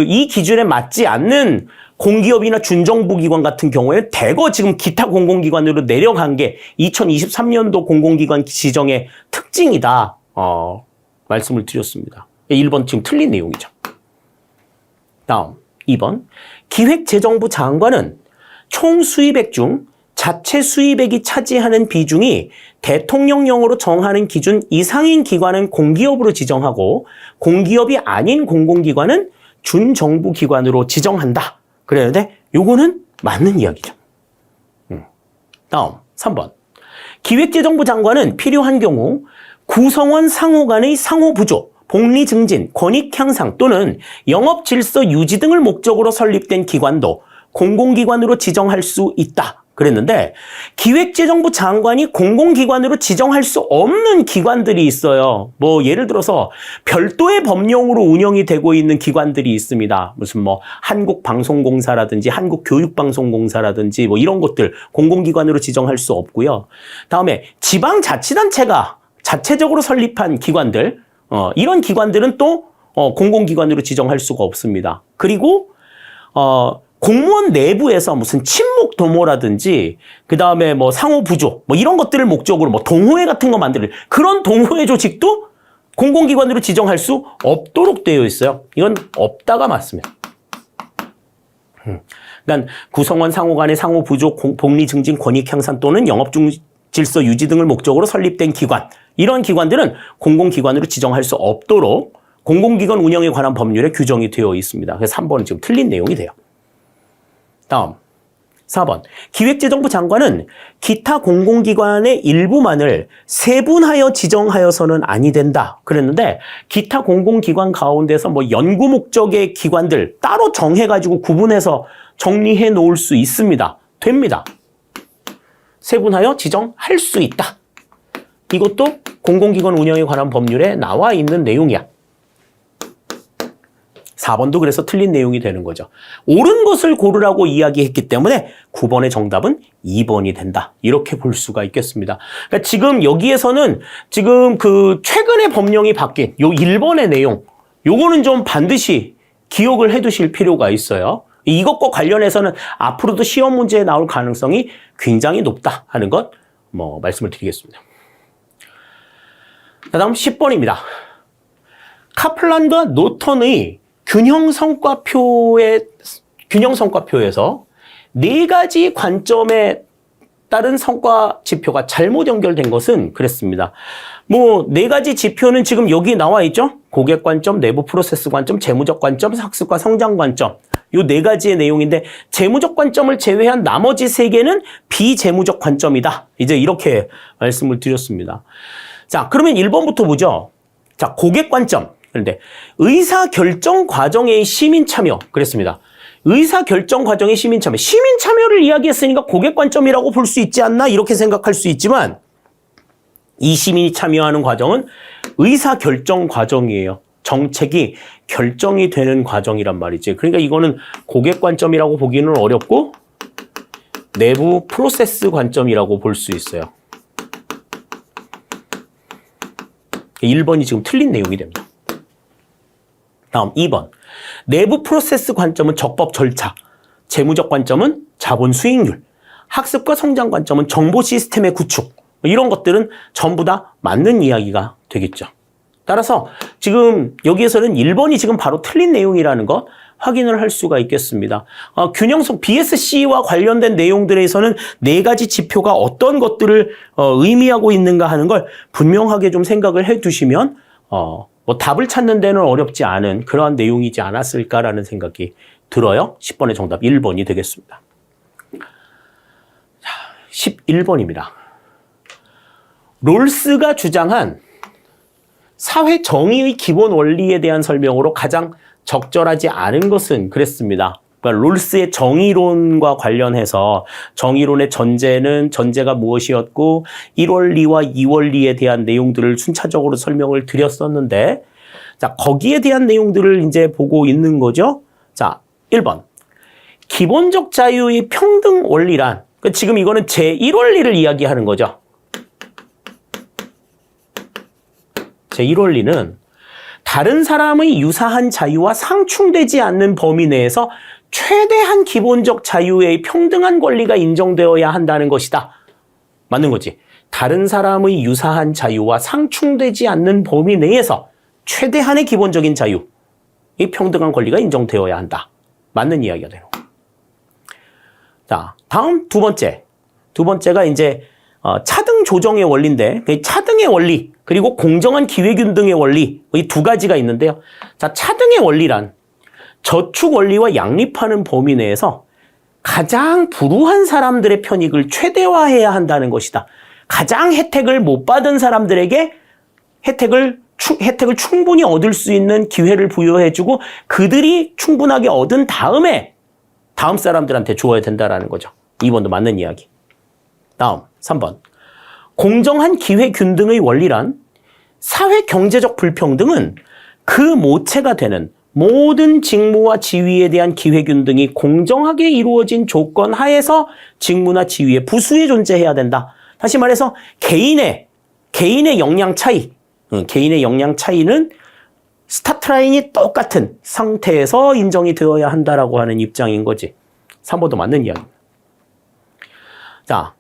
이 기준에 맞지 않는 공기업이나 준정부기관 같은 경우에 대거 지금 기타 공공기관으로 내려간 게 2023년도 공공기관 지정의 특징이다. 말씀을 드렸습니다. 1번 지금 틀린 내용이죠. 다음 2번. 기획재정부 장관은 총 수입액 중 자체 수입액이 차지하는 비중이 대통령령으로 정하는 기준 이상인 기관은 공기업으로 지정하고 공기업이 아닌 공공기관은 준정부기관으로 지정한다. 그랬는데 요거는 맞는 이야기죠. 다음 3번. 기획재정부 장관은 필요한 경우 구성원 상호 간의 상호 부조, 복리 증진, 권익 향상 또는 영업 질서 유지 등을 목적으로 설립된 기관도 공공기관으로 지정할 수 있다. 그랬는데 기획재정부 장관이 공공기관으로 지정할 수 없는 기관들이 있어요. 뭐 예를 들어서 별도의 법령으로 운영이 되고 있는 기관들이 있습니다. 무슨 뭐 한국방송공사라든지 한국교육방송공사라든지 뭐 이런 것들 공공기관으로 지정할 수 없고요. 다음에 지방자치단체가 자체적으로 설립한 기관들, 이런 기관들은 또 공공기관으로 지정할 수가 없습니다. 그리고 공무원 내부에서 무슨 친목 도모라든지 그 다음에 뭐 상호 부조 뭐 이런 것들을 목적으로 뭐 동호회 같은 거 만드는 그런 동호회 조직도 공공기관으로 지정할 수 없도록 되어 있어요. 이건 없다가 맞습니다. 그러니까 구성원 상호 간의 상호 부조, 복리 증진, 권익 향상 또는 영업 질서 유지 등을 목적으로 설립된 기관, 이런 기관들은 공공기관으로 지정할 수 없도록 공공기관 운영에 관한 법률에 규정이 되어 있습니다. 그래서 3번은 지금 틀린 내용이 돼요. 다음 4번 기획재정부 장관은 기타 공공기관의 일부만을 세분하여 지정하여서는 아니 된다 그랬는데 기타 공공기관 가운데서 뭐 연구 목적의 기관들 따로 정해가지고 구분해서 정리해 놓을 수 있습니다. 됩니다. 세분하여 지정할 수 있다. 이것도 공공기관 운영에 관한 법률에 나와 있는 내용이야. 4번도 그래서 틀린 내용이 되는 거죠. 옳은 것을 고르라고 이야기했기 때문에 9번의 정답은 2번이 된다. 이렇게 볼 수가 있겠습니다. 그러니까 지금 여기에서는 지금 그 최근에 법령이 바뀐 요 1번의 내용, 요거는 좀 반드시 기억을 해 두실 필요가 있어요. 이것과 관련해서는 앞으로도 시험 문제에 나올 가능성이 굉장히 높다 하는 것 말씀을 드리겠습니다. 다음 10번입니다. 카플란과 노턴의 균형 성과표에서 4가지 관점에 따른 성과 지표가 잘못 연결된 것은 그랬습니다. 4가지 지표는 지금 여기 나와 있죠? 고객 관점, 내부 프로세스 관점, 재무적 관점, 학습과 성장 관점. 요 4가지의 내용인데 재무적 관점을 제외한 나머지 3개는 비재무적 관점이다. 이제 이렇게 말씀을 드렸습니다. 자, 그러면 1번부터 보죠. 자, 고객 관점. 그런데 의사결정 과정의 시민 참여 그랬습니다. 의사결정 과정의 시민 참여. 시민 참여를 이야기했으니까 고객 관점이라고 볼 수 있지 않나 이렇게 생각할 수 있지만 이 시민이 참여하는 과정은 의사결정 과정이에요. 정책이 결정이 되는 과정이란 말이지. 그러니까 이거는 고객 관점이라고 보기는 어렵고 내부 프로세스 관점이라고 볼 수 있어요. 1번이 지금 틀린 내용이 됩니다. 다음 2번. 내부 프로세스 관점은 적법 절차, 재무적 관점은 자본 수익률, 학습과 성장 관점은 정보 시스템의 구축. 이런 것들은 전부 다 맞는 이야기가 되겠죠. 따라서 지금 여기에서는 1번이 지금 바로 틀린 내용이라는 것 확인을 할 수가 있겠습니다. 균형성 BSC와 관련된 내용들에서는 4가지 지표가 어떤 것들을 의미하고 있는가 하는 걸 분명하게 좀 생각을 해 두시면 답을 찾는 데는 어렵지 않은 그러한 내용이지 않았을까라는 생각이 들어요. 10번의 정답 1번이 되겠습니다. 자, 11번입니다. 롤스가 주장한 사회 정의의 기본 원리에 대한 설명으로 가장 적절하지 않은 것은 그랬습니다. 그러니까 롤스의 정의론과 관련해서 정의론의 전제가 무엇이었고 1원리와 2원리에 대한 내용들을 순차적으로 설명을 드렸었는데 자, 거기에 대한 내용들을 이제 보고 있는 거죠. 자, 1번. 기본적 자유의 평등 원리란 그러니까 지금 이거는 제1원리를 이야기하는 거죠. 제1원리는 다른 사람의 유사한 자유와 상충되지 않는 범위 내에서 최대한 기본적 자유의 평등한 권리가 인정되어야 한다는 것이다. 맞는 거지. 다른 사람의 유사한 자유와 상충되지 않는 범위 내에서 최대한의 기본적인 자유, 이 평등한 권리가 인정되어야 한다. 맞는 이야기가 되는 거예요. 자, 다음 두 번째. 두 번째가 이제 차등 조정의 원리인데 차등의 원리 그리고 공정한 기회균등의 원리 이 2가지가 있는데요. 자, 차등의 원리란 저축 원리와 양립하는 범위 내에서 가장 불우한 사람들의 편익을 최대화해야 한다는 것이다. 가장 혜택을 못 받은 사람들에게 혜택을 혜택을 충분히 얻을 수 있는 기회를 부여해주고 그들이 충분하게 얻은 다음에 다음 사람들한테 줘야 된다라는 거죠. 2번도 맞는 이야기. 다음 3번. 공정한 기회 균등의 원리란 사회 경제적 불평등은 그 모체가 되는 모든 직무와 지위에 대한 기회 균등이 공정하게 이루어진 조건 하에서 직무나 지위의 부수에 존재해야 된다. 다시 말해서 개인의 역량 차이, 개인의 역량 차이는 스타트 라인이 똑같은 상태에서 인정이 되어야 한다라고 하는 입장인 거지. 3번도 맞는 이야기입니다. 자,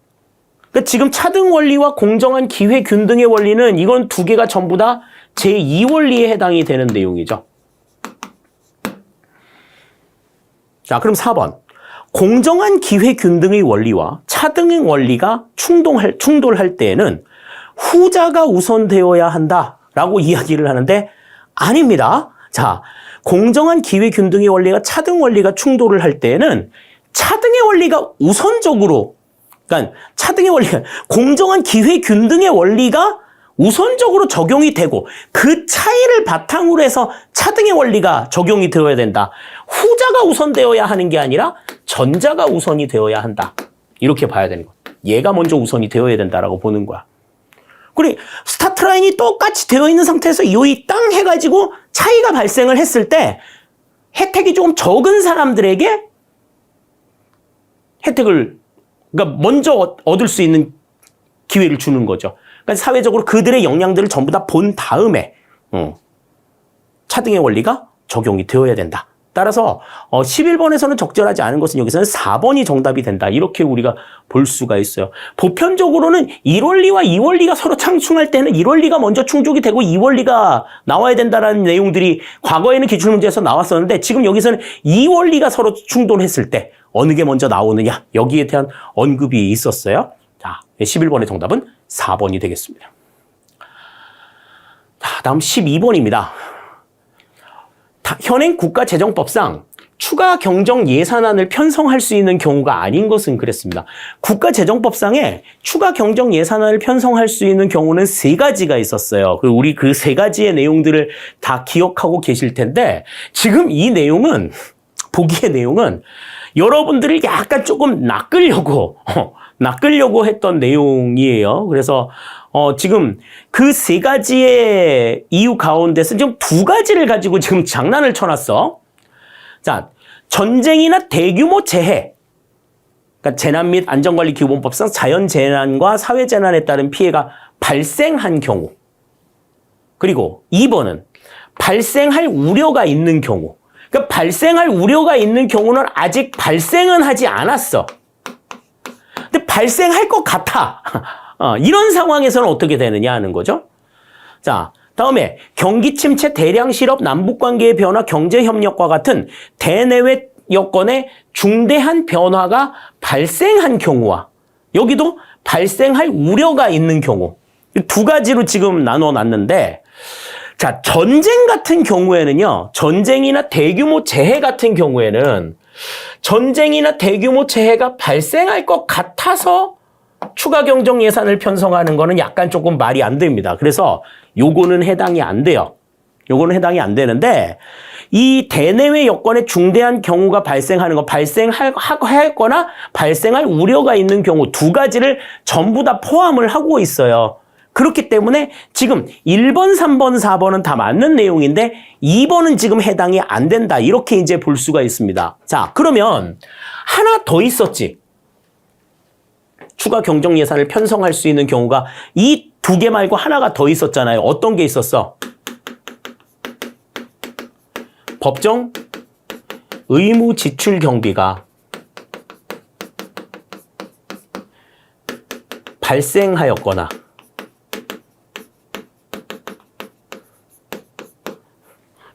그러니까 지금 차등 원리와 공정한 기회 균등의 원리는 이건 두 개가 전부 다 제2원리에 해당이 되는 내용이죠. 자, 그럼 4번. 공정한 기회 균등의 원리와 차등의 원리가 충돌할 때에는 후자가 우선되어야 한다라고 이야기를 하는데 아닙니다. 자, 공정한 기회 균등의 원리가 차등 원리가 충돌을 할 때에는 차등의 원리가 우선적으로, 그러니까 차등의 원리가 공정한 기회 균등의 원리가 우선적으로 적용이 되고 그 차이를 바탕으로 해서 차등의 원리가 적용이 되어야 된다. 후자가 우선되어야 하는 게 아니라 전자가 우선이 되어야 한다. 이렇게 봐야 되는 거야. 얘가 먼저 우선이 되어야 된다라고 보는 거야. 그리고 스타트 라인이 똑같이 되어 있는 상태에서 요이 땅 해가지고 차이가 발생을 했을 때 혜택이 조금 적은 사람들에게 혜택을, 그러니까 먼저 얻을 수 있는 기회를 주는 거죠. 그러니까 사회적으로 그들의 역량들을 전부 다 본 다음에 차등의 원리가 적용이 되어야 된다. 따라서 11번에서는 적절하지 않은 것은 여기서는 4번이 정답이 된다. 이렇게 우리가 볼 수가 있어요. 보편적으로는 1원리와 2원리가 서로 상충할 때는 1원리가 먼저 충족이 되고 2원리가 나와야 된다는 내용들이 과거에는 기출문제에서 나왔었는데 지금 여기서는 2원리가 서로 충돌했을 때 어느 게 먼저 나오느냐, 여기에 대한 언급이 있었어요. 자, 11번의 정답은 4번이 되겠습니다. 자, 다음 12번입니다. 현행 국가재정법상 추가 경정 예산안을 편성할 수 있는 경우가 아닌 것은 그랬습니다. 국가재정법상에 추가 경정 예산안을 편성할 수 있는 경우는 3가지가 있었어요. 그리고 우리 그 3가지의 내용들을 다 기억하고 계실 텐데 지금 이 내용은, 보기의 내용은 여러분들을 약간 조금 낚으려고 했던 내용이에요. 그래서 지금 그 3가지의 이유 가운데서 지금 2가지를 가지고 지금 장난을 쳐놨어. 자, 전쟁이나 대규모 재해, 그러니까 재난 및 안전관리기본법상 자연재난과 사회재난에 따른 피해가 발생한 경우, 그리고 2번은 발생할 우려가 있는 경우. 그러니까 발생할 우려가 있는 경우는 아직 발생은 하지 않았어. 근데 발생할 것 같아. 이런 상황에서는 어떻게 되느냐 하는 거죠. 자, 다음에 경기 침체, 대량 실업, 남북관계의 변화, 경제협력과 같은 대내외 여건의 중대한 변화가 발생한 경우와 여기도 발생할 우려가 있는 경우, 2가지로 지금 나눠놨는데, 자, 전쟁 같은 경우에는요, 전쟁이나 대규모 재해 같은 경우에는 전쟁이나 대규모 재해가 발생할 것 같아서 추가 경정 예산을 편성하는 거는 약간 조금 말이 안 됩니다. 그래서 요거는 해당이 안 돼요. 요거는 해당이 안 되는데 이 대내외 여건의 중대한 경우가 발생하는 거, 발생할 거나 발생할 우려가 있는 경우 2가지를 전부 다 포함을 하고 있어요. 그렇기 때문에 지금 1번, 3번, 4번은 다 맞는 내용인데 2번은 지금 해당이 안 된다. 이렇게 이제 볼 수가 있습니다. 자, 그러면 하나 더 있었지. 추가 경정 예산을 편성할 수 있는 경우가 이 2개 말고 하나가 더 있었잖아요. 어떤 게 있었어? 법정 의무 지출 경비가 발생하였거나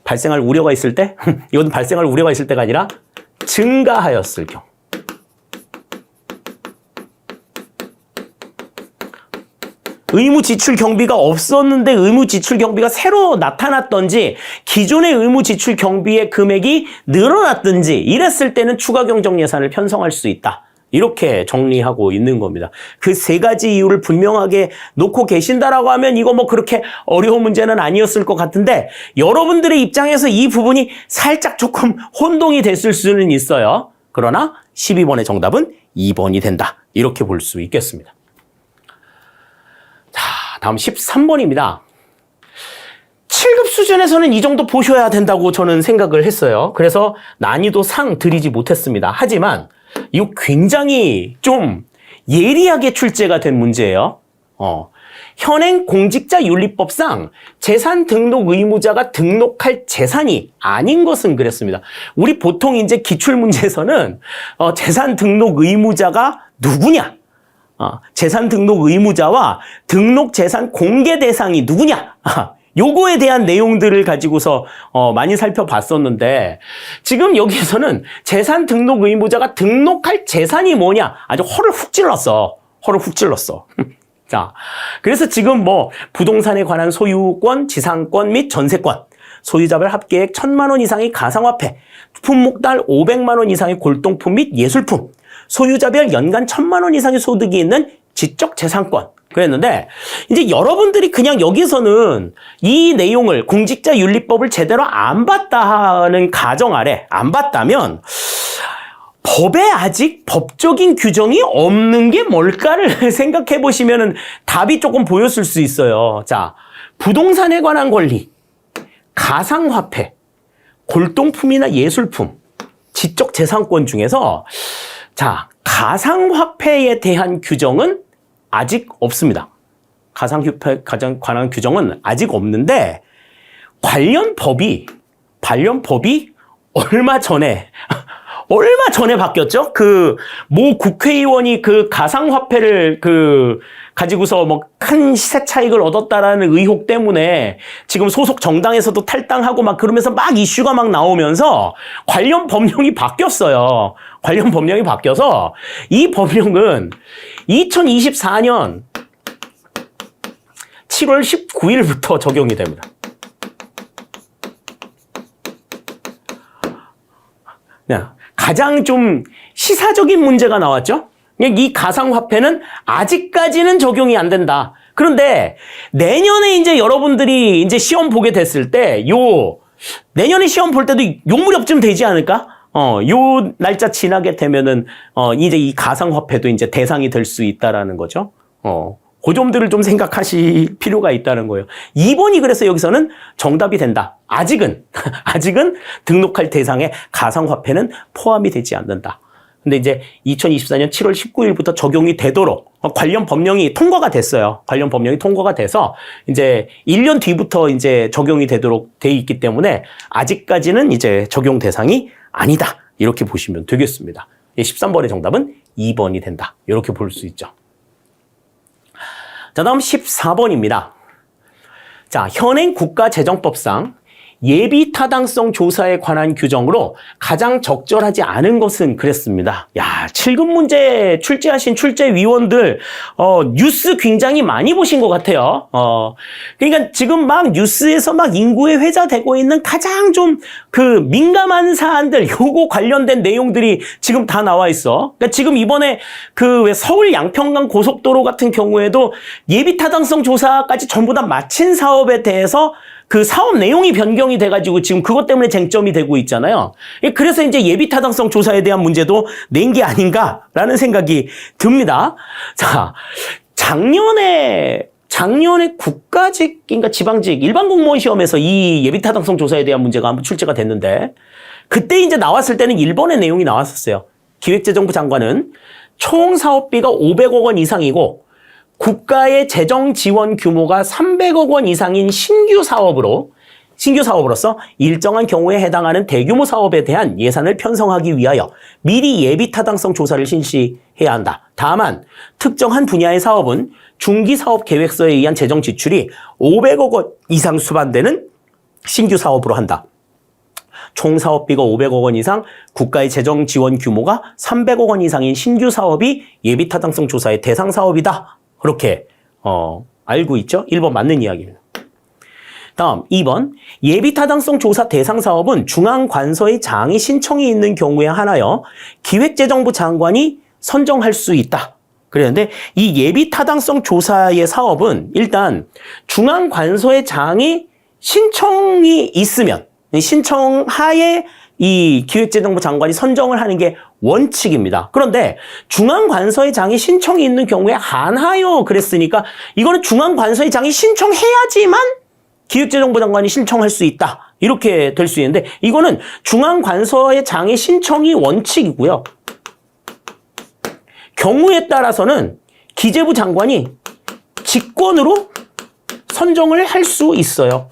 발생할 우려가 있을 때, 이건 발생할 우려가 있을 때가 아니라 증가하였을 경우. 의무 지출 경비가 없었는데 의무 지출 경비가 새로 나타났던지 기존의 의무 지출 경비의 금액이 늘어났든지 이랬을 때는 추가 경정 예산을 편성할 수 있다. 이렇게 정리하고 있는 겁니다. 그 세 가지 이유를 분명하게 놓고 계신다라고 하면 이거 뭐 그렇게 어려운 문제는 아니었을 것 같은데 여러분들의 입장에서 이 부분이 살짝 조금 혼동이 됐을 수는 있어요. 그러나 12번의 정답은 2번이 된다. 이렇게 볼 수 있겠습니다. 자, 다음 13번입니다. 7급 수준에서는 이 정도 보셔야 된다고 저는 생각을 했어요. 그래서 난이도 상 드리지 못했습니다. 하지만 이거 굉장히 좀 예리하게 출제가 된 문제예요. 현행 공직자윤리법상 재산 등록 의무자가 등록할 재산이 아닌 것은 그랬습니다. 우리 보통 이제 기출문제에서는 재산 등록 의무자가 누구냐? 재산 등록 의무자와 등록 재산 공개 대상이 누구냐? 요거에 대한 내용들을 가지고서 많이 살펴봤었는데 지금 여기에서는 재산 등록 의무자가 등록할 재산이 뭐냐? 아주 허를 훅 찔렀어. 허를 훅 찔렀어. 자, 그래서 지금 뭐 부동산에 관한 소유권, 지상권 및 전세권, 소유자별 합계액 1,000만 원 이상의 가상화폐, 품목달 500만 원 이상의 골동품 및 예술품, 소유자별 연간 1,000만 원 이상의 소득이 있는 지적재산권. 그랬는데 이제 여러분들이 그냥 여기서는 이 내용을 공직자윤리법을 제대로 안 봤다는 가정 아래 안 봤다면 법에 아직 법적인 규정이 없는 게 뭘까를 생각해 보시면 답이 조금 보였을 수 있어요. 자, 부동산에 관한 권리, 가상화폐, 골동품이나 예술품, 지적재산권 중에서 자, 가상화폐에 대한 규정은 아직 없습니다. 가상화폐에 관한 규정은 아직 없는데 관련 법이 얼마 전에 바뀌었죠? 모 국회의원이 가상화폐를 가지고서 뭐 큰 시세 차익을 얻었다라는 의혹 때문에 지금 소속 정당에서도 탈당하고 막 그러면서 막 이슈가 막 나오면서 관련 법령이 바뀌었어요. 관련 법령이 바뀌어서 이 법령은 2024년 7월 19일부터 적용이 됩니다. 가장 좀 시사적인 문제가 나왔죠? 이 가상화폐는 아직까지는 적용이 안 된다. 그런데 내년에 이제 여러분들이 이제 시험 보게 됐을 때 내년에 시험 볼 때도 요 무렵쯤 되지 않을까? 요 날짜 지나게 되면은 이제 이 가상화폐도 이제 대상이 될 수 있다라는 거죠. 그 점들을 좀 생각하실 필요가 있다는 거예요. 2번이 그래서 여기서는 정답이 된다. 아직은 등록할 대상에 가상화폐는 포함이 되지 않는다. 근데 이제 2024년 7월 19일부터 적용이 되도록 관련 법령이 통과가 됐어요. 관련 법령이 통과가 돼서 이제 1년 뒤부터 이제 적용이 되도록 돼 있기 때문에 아직까지는 이제 적용 대상이 아니다. 이렇게 보시면 되겠습니다. 13번의 정답은 2번이 된다. 이렇게 볼 수 있죠. 자, 다음 14번입니다. 자, 현행 국가재정법상 예비 타당성 조사에 관한 규정으로 가장 적절하지 않은 것은 그랬습니다. 야, 7급 문제 출제하신 출제위원들 뉴스 굉장히 많이 보신 것 같아요. 그러니까 지금 막 뉴스에서 막 인구에 회자되고 있는 가장 좀 민감한 사안들 요거 관련된 내용들이 지금 다 나와 있어. 그러니까 지금 이번에 왜 서울 양평강 고속도로 같은 경우에도 예비 타당성 조사까지 전부 다 마친 사업에 대해서 사업 내용이 변경이 돼가지고 지금 그것 때문에 쟁점이 되고 있잖아요. 그래서 이제 예비 타당성 조사에 대한 문제도 낸 게 아닌가라는 생각이 듭니다. 자, 작년에 국가직인가 지방직 일반 공무원 시험에서 이 예비 타당성 조사에 대한 문제가 한번 출제가 됐는데 그때 이제 나왔을 때는 1번의 내용이 나왔었어요. 기획재정부 장관은 총 사업비가 500억 원 이상이고 국가의 재정 지원 규모가 300억 원 이상인 신규 사업으로서 일정한 경우에 해당하는 대규모 사업에 대한 예산을 편성하기 위하여 미리 예비 타당성 조사를 실시해야 한다. 다만 특정한 분야의 사업은 중기 사업 계획서에 의한 재정 지출이 500억 원 이상 수반되는 신규 사업으로 한다. 총 사업비가 500억 원 이상, 국가의 재정 지원 규모가 300억 원 이상인 신규 사업이 예비 타당성 조사의 대상 사업이다. 그렇게 알고 있죠? 1번 맞는 이야기입니다. 다음 2번 예비 타당성 조사 대상 사업은 중앙관서의 장의 신청이 있는 경우에 한하여 기획재정부 장관이 선정할 수 있다. 그랬는데 이 예비 타당성 조사의 사업은 일단 중앙관서의 장이 신청이 있으면 신청하에 이 기획재정부 장관이 선정을 하는 게 원칙입니다. 그런데 중앙관서의 장이 신청이 있는 경우에 안 하여 그랬으니까 이거는 중앙관서의 장이 신청해야지만 기획재정부 장관이 신청할 수 있다. 이렇게 될 수 있는데 이거는 중앙관서의 장의 신청이 원칙이고요. 경우에 따라서는 기재부 장관이 직권으로 선정을 할 수 있어요.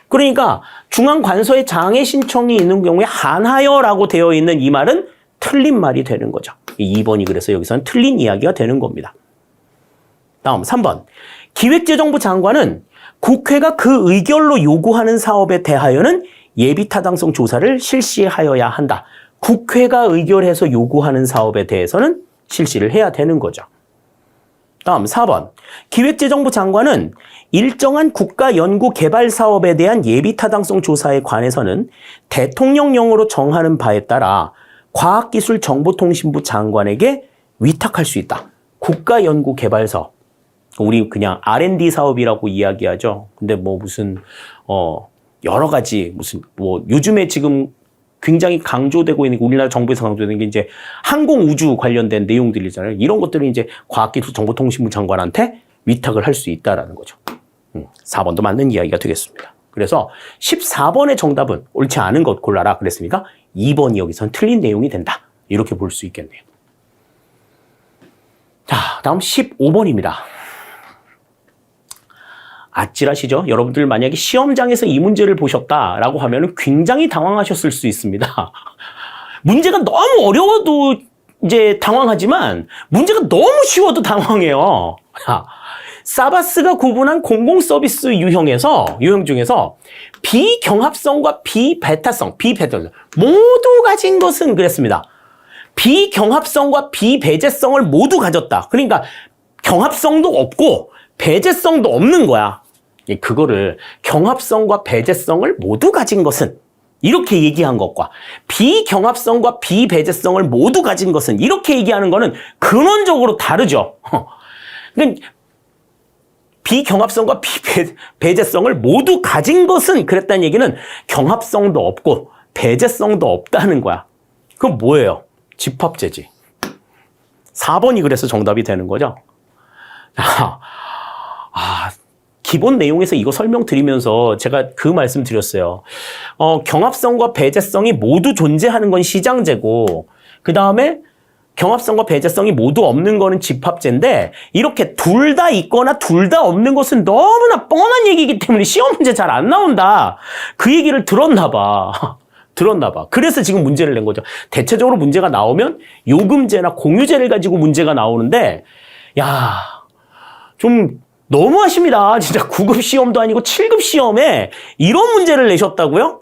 그러니까 중앙관서의 장의 신청이 있는 경우에 한하여라고 되어 있는 이 말은 틀린 말이 되는 거죠. 2번이 그래서 여기서는 틀린 이야기가 되는 겁니다. 다음 3번. 기획재정부 장관은 국회가 그 의결로 요구하는 사업에 대하여는 예비타당성 조사를 실시하여야 한다. 국회가 의결해서 요구하는 사업에 대해서는 실시를 해야 되는 거죠. 다음 4번. 기획재정부 장관은 일정한 국가 연구 개발 사업에 대한 예비 타당성 조사에 관해서는 대통령령으로 정하는 바에 따라 과학기술정보통신부 장관에게 위탁할 수 있다. 국가 연구 개발 사업. 우리 그냥 R&D 사업이라고 이야기하죠. 근데 뭐 무슨 여러 가지 무슨 뭐 요즘에 지금 굉장히 강조되고 있는 우리나라 정부에서 강조되는 게 이제 항공 우주 관련된 내용들이잖아요. 이런 것들은 이제 과학기술정보통신부 장관한테 위탁을 할 수 있다라는 거죠. 4번도 맞는 이야기가 되겠습니다. 그래서 14번의 정답은 옳지 않은 것 골라라 그랬으니까 2번이 여기선 틀린 내용이 된다. 이렇게 볼 수 있겠네요. 자, 다음 15번입니다. 아찔하시죠? 여러분들 만약에 시험장에서 이 문제를 보셨다라고 하면 굉장히 당황하셨을 수 있습니다. 문제가 너무 어려워도 이제 당황하지만 문제가 너무 쉬워도 당황해요. 사바스가 구분한 공공서비스 유형 중에서 비경합성과 비배타성 모두 가진 것은 그랬습니다. 비경합성과 비배제성을 모두 가졌다. 그러니까 경합성도 없고 배제성도 없는 거야. 그거를 경합성과 배제성을 모두 가진 것은 이렇게 얘기한 것과 비경합성과 비배제성을 모두 가진 것은 이렇게 얘기하는 거는 근원적으로 다르죠. 그러니까 비경합성과 비배제성을 모두 가진 것은 그랬다는 얘기는 경합성도 없고 배제성도 없다는 거야. 그건 뭐예요? 집합제지. 4번이 그래서 정답이 되는 거죠. 기본 내용에서 이거 설명드리면서 제가 그 말씀 드렸어요. 경합성과 배제성이 모두 존재하는 건 시장제고, 그 다음에 경합성과 배제성이 모두 없는 거는 집합제인데, 이렇게 둘 다 있거나 둘 다 없는 것은 너무나 뻔한 얘기이기 때문에 시험 문제 잘 안 나온다. 그 얘기를 들었나 봐. 그래서 지금 문제를 낸 거죠. 대체적으로 문제가 나오면 요금제나 공유제를 가지고 문제가 나오는데, 좀 너무하십니다. 진짜 9급 시험도 아니고 7급 시험에 이런 문제를 내셨다고요?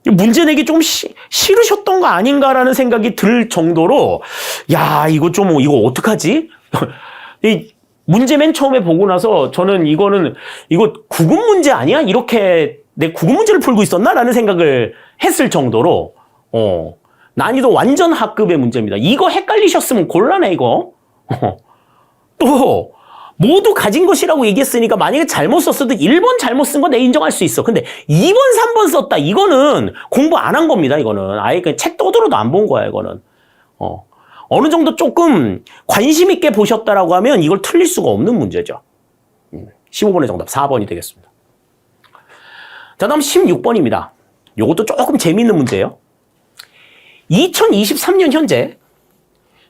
문제 내기 좀 싫으셨던 거 아닌가라는 생각이 들 정도로 이거 어떡하지? 이 문제 맨 처음에 보고 나서 저는 이거 9급 문제 아니야? 이렇게 내 9급 문제를 풀고 있었나? 라는 생각을 했을 정도로 난이도 완전 하급의 문제입니다. 이거 헷갈리셨으면 곤란해 이거. 또 모두 가진 것이라고 얘기했으니까 만약에 잘못 썼어도 1번 잘못 쓴 건 내 인정할 수 있어. 근데 2번, 3번 썼다. 이거는 공부 안 한 겁니다. 이거는 아예 그냥 책 떠들어도 안 본 거야. 이거는 어느 정도 조금 관심 있게 보셨다라고 하면 이걸 틀릴 수가 없는 문제죠. 15번의 정답 4번이 되겠습니다. 자, 다음 16번입니다. 이것도 조금 재미있는 문제예요. 2023년 현재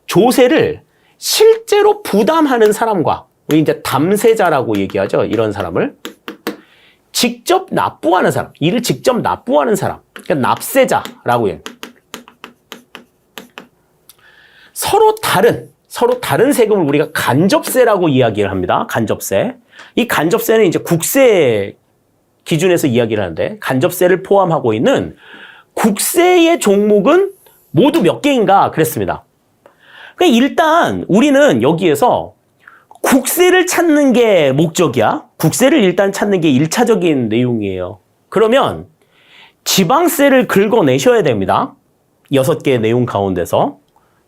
조세를 실제로 부담하는 사람과 우리 이제 담세자라고 얘기하죠. 이런 사람을 직접 납부하는 사람, 이를 직접 납부하는 사람, 그러니까 납세자라고 해요. 서로 다른 세금을 우리가 간접세라고 이야기를 합니다. 간접세. 이 간접세는 이제 국세 기준에서 이야기를 하는데 간접세를 포함하고 있는 국세의 종목은 모두 몇 개인가 그랬습니다. 그러니까 일단 우리는 여기에서 국세를 찾는 게 목적이야. 국세를 일단 찾는 게 1차적인 내용이에요. 그러면 지방세를 긁어내셔야 됩니다. 6개의 내용 가운데서.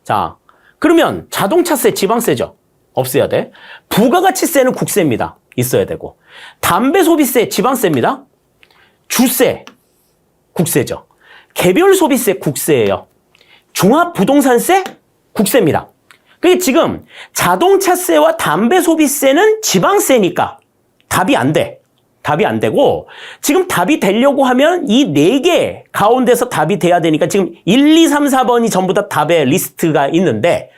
자, 그러면 자동차세, 지방세죠. 없애야 돼. 부가가치세는 국세입니다. 있어야 되고. 담배 소비세, 지방세입니다. 주세, 국세죠. 개별 소비세, 국세예요. 종합부동산세, 국세입니다. 그게 지금 자동차세와 담배 소비세는 지방세니까 답이 안 돼. 답이 안 되고, 지금 답이 되려고 하면 이 4개 가운데서 답이 돼야 되니까 지금 1, 2, 3, 4번이 전부 다 답의 리스트가 있는데,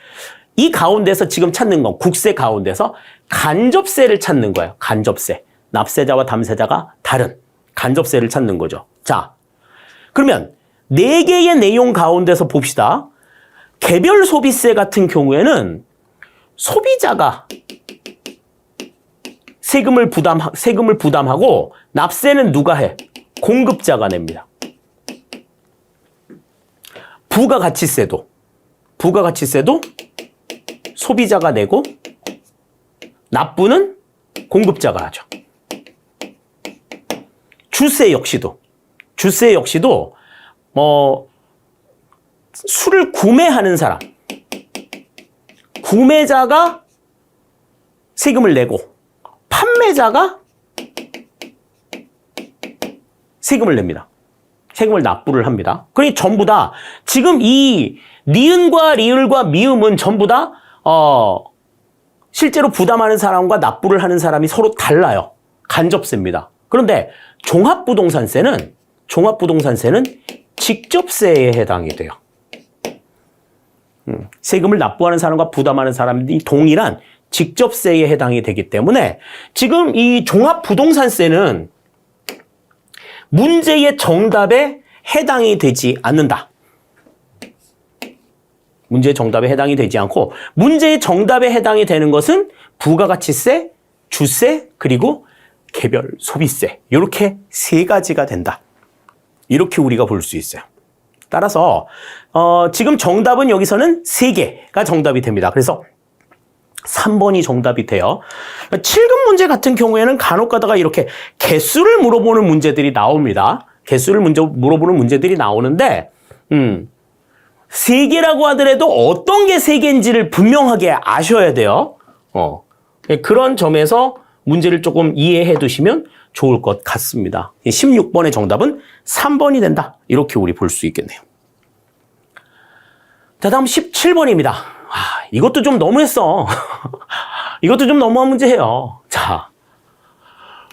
이 가운데서 지금 찾는 건 국세 가운데서 간접세를 찾는 거예요. 간접세. 납세자와 담세자가 다른 간접세를 찾는 거죠. 자, 그러면 4개의 내용 가운데서 봅시다. 개별 소비세 같은 경우에는 소비자가 세금을 부담하고 납세는 누가 해? 공급자가 냅니다. 부가가치세도 소비자가 내고 납부는 공급자가 하죠. 주세 역시도 술을 구매하는 사람, 구매자가 세금을 내고 판매자가 세금을 냅니다. 세금을 납부를 합니다. 그러니 전부 다 지금 이 니은과 리을과 미음은 전부 다 실제로 부담하는 사람과 납부를 하는 사람이 서로 달라요. 간접세입니다. 그런데 종합부동산세는 직접세에 해당이 돼요. 세금을 납부하는 사람과 부담하는 사람이 동일한 직접세에 해당이 되기 때문에 지금 이 종합부동산세는 문제의 정답에 해당이 되지 않는다. 문제의 정답에 해당이 되지 않고 문제의 정답에 해당이 되는 것은 부가가치세, 주세, 그리고 개별 소비세. 이렇게 3가지가 된다. 이렇게 우리가 볼 수 있어요. 따라서 지금 정답은 여기서는 3개가 정답이 됩니다. 그래서 3번이 정답이 돼요. 7급 문제 같은 경우에는 간혹 가다가 이렇게 개수를 물어보는 문제들이 나옵니다. 개수를 물어보는 문제들이 나오는데 3개라고 하더라도 어떤 게 3개인지를 분명하게 아셔야 돼요. 그런 점에서 문제를 조금 이해해 두시면 좋을 것 같습니다. 16번의 정답은 3번이 된다. 이렇게 우리 볼 수 있겠네요. 자, 다음 17번입니다. 이것도 좀 너무했어. 이것도 좀 너무한 문제예요. 자,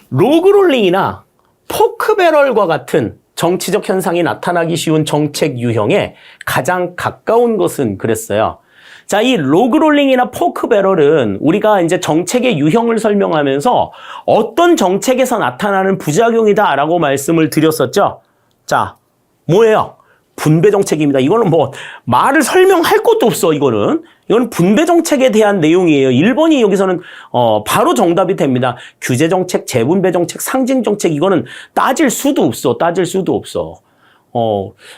로그롤링이나 포크배럴과 같은 정치적 현상이 나타나기 쉬운 정책 유형에 가장 가까운 것은 그랬어요. 자, 이 로그롤링이나 포크배럴은 우리가 이제 정책의 유형을 설명하면서 어떤 정책에서 나타나는 부작용이다라고 말씀을 드렸었죠. 자, 뭐예요? 분배 정책입니다. 이거는 뭐 말을 설명할 것도 없어. 이거는 분배 정책에 대한 내용이에요. 1번이 여기서는 바로 정답이 됩니다. 규제 정책, 재분배 정책, 상징 정책, 이거는 따질 수도 없어.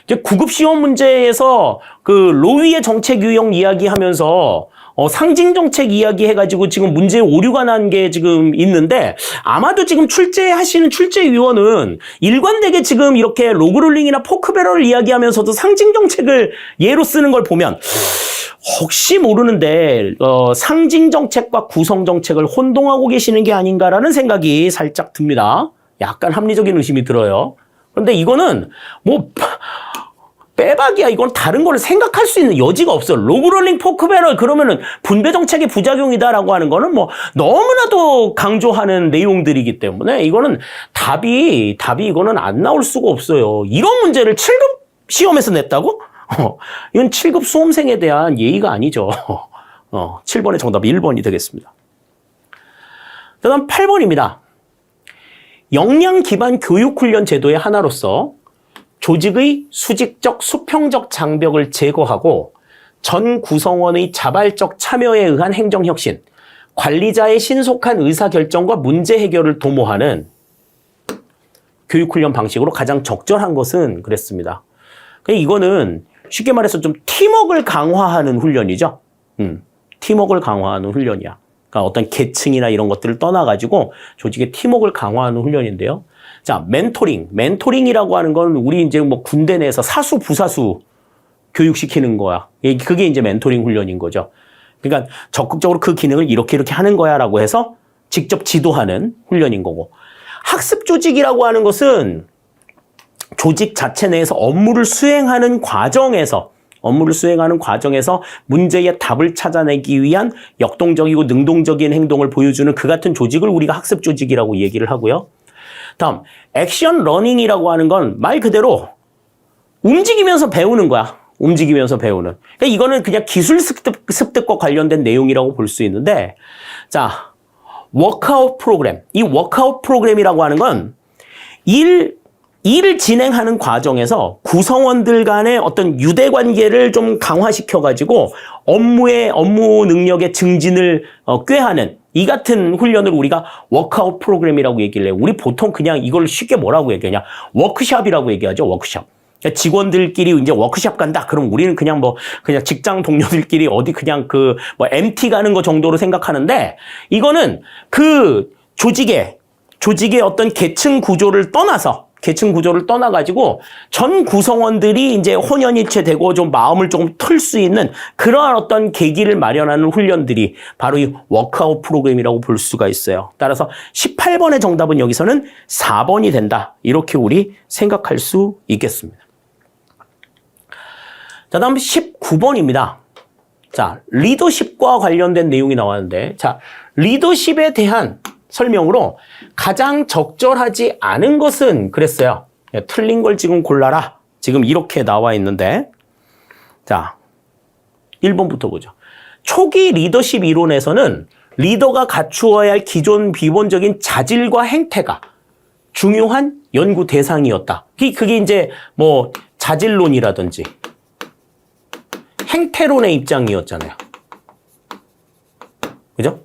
이제 9급 시험 문제에서 그 로위의 정책 유형 이야기하면서 상징 정책 이야기 해가지고 지금 문제에 오류가 난 게 지금 있는데, 아마도 지금 출제하시는 출제위원은 일관되게 지금 이렇게 로그롤링이나 포크배럴을 이야기하면서도 상징 정책을 예로 쓰는 걸 보면 혹시 모르는데 상징 정책과 구성 정책을 혼동하고 계시는 게 아닌가라는 생각이 살짝 듭니다. 약간 합리적인 의심이 들어요. 그런데 이거는 뭐 빼박이야. 이건 다른 걸 생각할 수 있는 여지가 없어. 로그롤링 포크배럴 그러면은 분배 정책의 부작용이다라고 하는 거는 뭐 너무나도 강조하는 내용들이기 때문에 이거는 답이 이거는 안 나올 수가 없어요. 이런 문제를 7급 시험에서 냈다고? 이건 7급 수험생에 대한 예의가 아니죠. 7번의 정답이 1번이 되겠습니다. 다음 8번입니다. 역량 기반 교육훈련 제도의 하나로서 조직의 수직적, 수평적 장벽을 제거하고 전 구성원의 자발적 참여에 의한 행정혁신, 관리자의 신속한 의사결정과 문제 해결을 도모하는 교육훈련 방식으로 가장 적절한 것은 그랬습니다. 이거는 쉽게 말해서 좀 팀워크를 강화하는 훈련이죠. 팀워크를 강화하는 훈련이야. 그러니까 어떤 계층이나 이런 것들을 떠나가지고 조직의 팀워크를 강화하는 훈련인데요. 자, 멘토링이라고 하는 건 우리 이제 뭐 군대 내에서 사수, 부사수 교육시키는 거야. 그게 이제 멘토링 훈련인 거죠. 그러니까 적극적으로 그 기능을 이렇게 하는 거야 라고 해서 직접 지도하는 훈련인 거고. 학습 조직이라고 하는 것은 조직 자체 내에서 업무를 수행하는 과정에서 문제의 답을 찾아내기 위한 역동적이고 능동적인 행동을 보여주는 그 같은 조직을 우리가 학습 조직이라고 얘기를 하고요. 다음, 액션 러닝이라고 하는 건 말 그대로 움직이면서 배우는 거야. 움직이면서 배우는. 그러니까 이거는 그냥 기술 습득과 관련된 내용이라고 볼 수 있는데, 자, 워크아웃 프로그램. 이 워크아웃 프로그램이라고 하는 건 일을 진행하는 과정에서 구성원들 간의 어떤 유대 관계를 좀 강화시켜가지고 업무 능력의 증진을 꾀하는 이 같은 훈련을 우리가 워크아웃 프로그램이라고 얘기를 해요. 우리 보통 그냥 이걸 쉽게 뭐라고 얘기하냐? 워크숍이라고 얘기하죠. 워크숍. 그러니까 직원들끼리 이제 워크숍 간다. 그럼 우리는 그냥 그냥 직장 동료들끼리 어디 그냥 MT 가는 거 정도로 생각하는데, 이거는 그 조직의 어떤 계층 구조를 떠나가지고 전 구성원들이 이제 혼연일체 되고 좀 마음을 조금 틀 수 있는 그러한 어떤 계기를 마련하는 훈련들이 바로 이 워크아웃 프로그램이라고 볼 수가 있어요. 따라서 18번의 정답은 여기서는 4번이 된다. 이렇게 우리 생각할 수 있겠습니다. 자, 다음 19번입니다. 자, 리더십과 관련된 내용이 나왔는데, 자, 리더십에 대한 설명으로 가장 적절하지 않은 것은 그랬어요. 틀린 걸 지금 골라라. 지금 이렇게 나와 있는데, 자, 1번부터 보죠. 초기 리더십 이론에서는 리더가 갖추어야 할 기존 비본적인 자질과 행태가 중요한 연구 대상이었다. 그게 이제 자질론이라든지 행태론의 입장이었잖아요. 그죠?